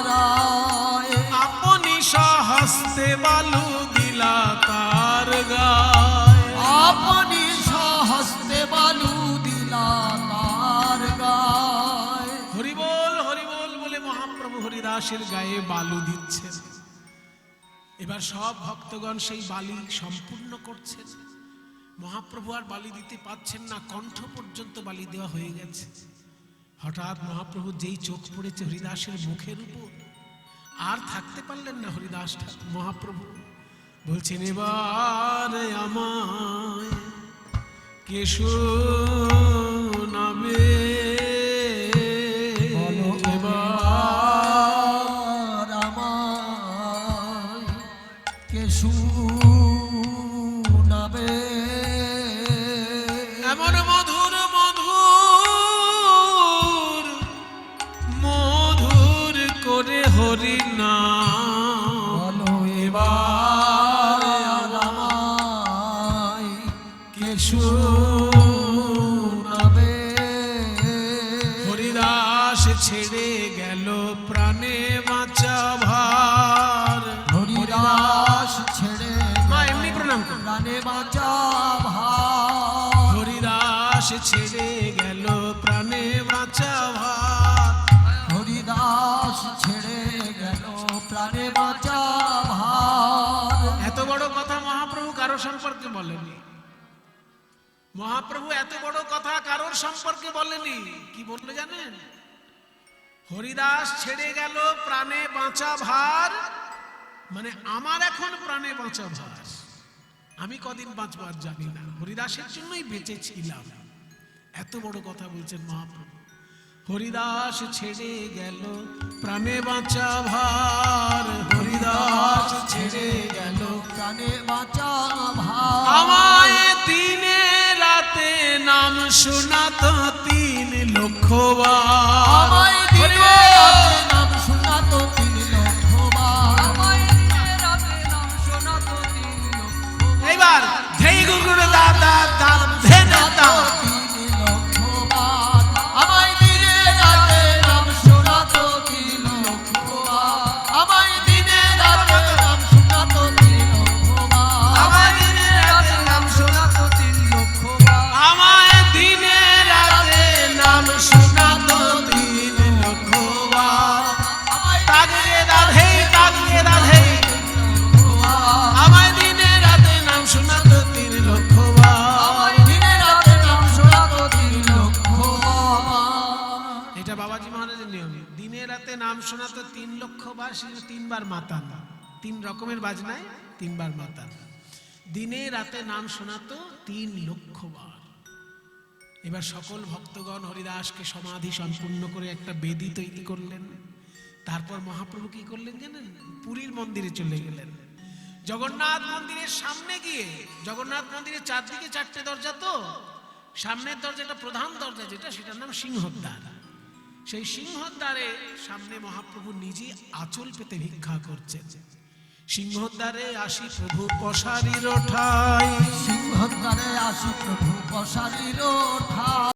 Speaker 2: রায়।
Speaker 1: আপনি সহস্তে বালু দিলা তার গায়,
Speaker 2: আপনি সহস্তে বালু দিলা তার গায়।
Speaker 1: হরি বল বলে মহাপ্রভু হরিদাসের গায়ে বালু দিচ্ছেন। এবার সব ভক্তগণ সেই বালি সম্পূর্ণ করছেন। মহাপ্রভু আর বালি দিতে পাচ্ছেন না, কণ্ঠ পর্যন্ত বালি দেওয়া হয়ে গেছে। হঠাৎ মহাপ্রভু যেই চোখ পড়েছে হরিদাসের মুখের উপর, আর থাকতে পারলেন না হরিদাস মহাপ্রভু। বলছেন, এবার আমায় কে শোনাবে,
Speaker 2: এবার আমায় কে শোনাবে।
Speaker 1: এমন মধুর মধুর মধুর করে হরি নাম,
Speaker 2: বলো এবার শুনাবে।
Speaker 1: হরিদাস ছেড়ে গেল প্রাণে বাঁচা ভার।
Speaker 2: হরিদাস ছেড়ে
Speaker 1: মা এমনি প্রণাম করো।
Speaker 2: প্রাণে বাঁচা ভার।
Speaker 1: হরিদাস ছেড়ে গেল প্রাণে বাঁচা ভার।
Speaker 2: হরিদাস ছেড়ে গেল প্রাণে বাঁচা ভার।
Speaker 1: এত বড় কথা মহাপ্রভু কারো সম্পর্কে বলেনি। মহাপ্রভু এত বড় কথা কারোর সম্পর্কে বলেনি। কি বললো জানেন? হরিদাস ছেড়ে গেল প্রাণে বাঁচা ভার, মানে আমার এখন প্রাণে বাঁচা ভার। আমি কদিন বাঁচবো আর জানি না, হরিদাসের জন্যই বেঁচে ছিলাম। এত বড় কথা বলছেন মহাপ্রভু। হরিদাস ছেড়ে গেল প্রাণে বাঁচা ভার। হরিদাস ছেড়ে গেল
Speaker 2: প্রাণে বাঁচা ভার।
Speaker 1: আমায় দিনে রাতে নাম শোনাতো 3 লক্ষ বার।
Speaker 2: আমায় দিনে রাতে নাম শোনাতো 3 লক্ষ বার। আমায় দিনে রাতে নাম শোনাতো 3 লক্ষ বার।
Speaker 1: এইবার ধেই গুগুড়ে দাদা দাদ ধেনে দাও।
Speaker 2: 3 লক্ষ বার। আমায় দিনে রাতে নাম শোনাতো 3 লক্ষ বার। আমায় দিনে রাতে নাম শোনাতো 3 লক্ষ বার।
Speaker 1: আমায় দিনে রাতে নাম
Speaker 2: শোনাতো 3 লক্ষ বার।
Speaker 1: আমায় দিনে রাতে নাম শোনাতো 3 লক্ষ বার। তাগিয়ে দাধেই তাগিয়ে দাধেই আমায় দিনে রাতে নাম শোনাতো 3 লক্ষ বার।
Speaker 2: দিনে রাতে নাম শোনাতো 3 লক্ষ বার।
Speaker 1: এটা বাবাজি মহারাজের নিয়ম। দিনে রাতে নাম শোনাতো 3 লক্ষ বার, সেটা 3 বার মাতান। 3 রকমের বাজনায় 3 বার মাতান। দিনে রাতে নাম শোনাতো 3 লক্ষ বার। এবার সকল ভক্তগণ হরিদাসকে সমাধি সম্পূর্ণ করে একটা বেদি তৈরি করলেন। তারপর মহাপ্রভু কি করলেন জানেন? পুরীর মন্দিরে চলে গেলেন। জগন্নাথ মন্দিরের সামনে গিয়ে, জগন্নাথ মন্দিরের চারদিকে 4টে দরজা, তো সামনের দরজাটা প্রধান দরজা যেটা, সেটার নাম সিংহদ্বার। সেই সিংহদ্বারে সামনে মহাপ্রভু নিজে আঁচল পেতে ভিক্ষা করছেন। সিংহদ্বারে আসি প্রভু পশারির ঠাই।
Speaker 2: সিংহদ্বারে আসি প্রভু পশারির ঠাই।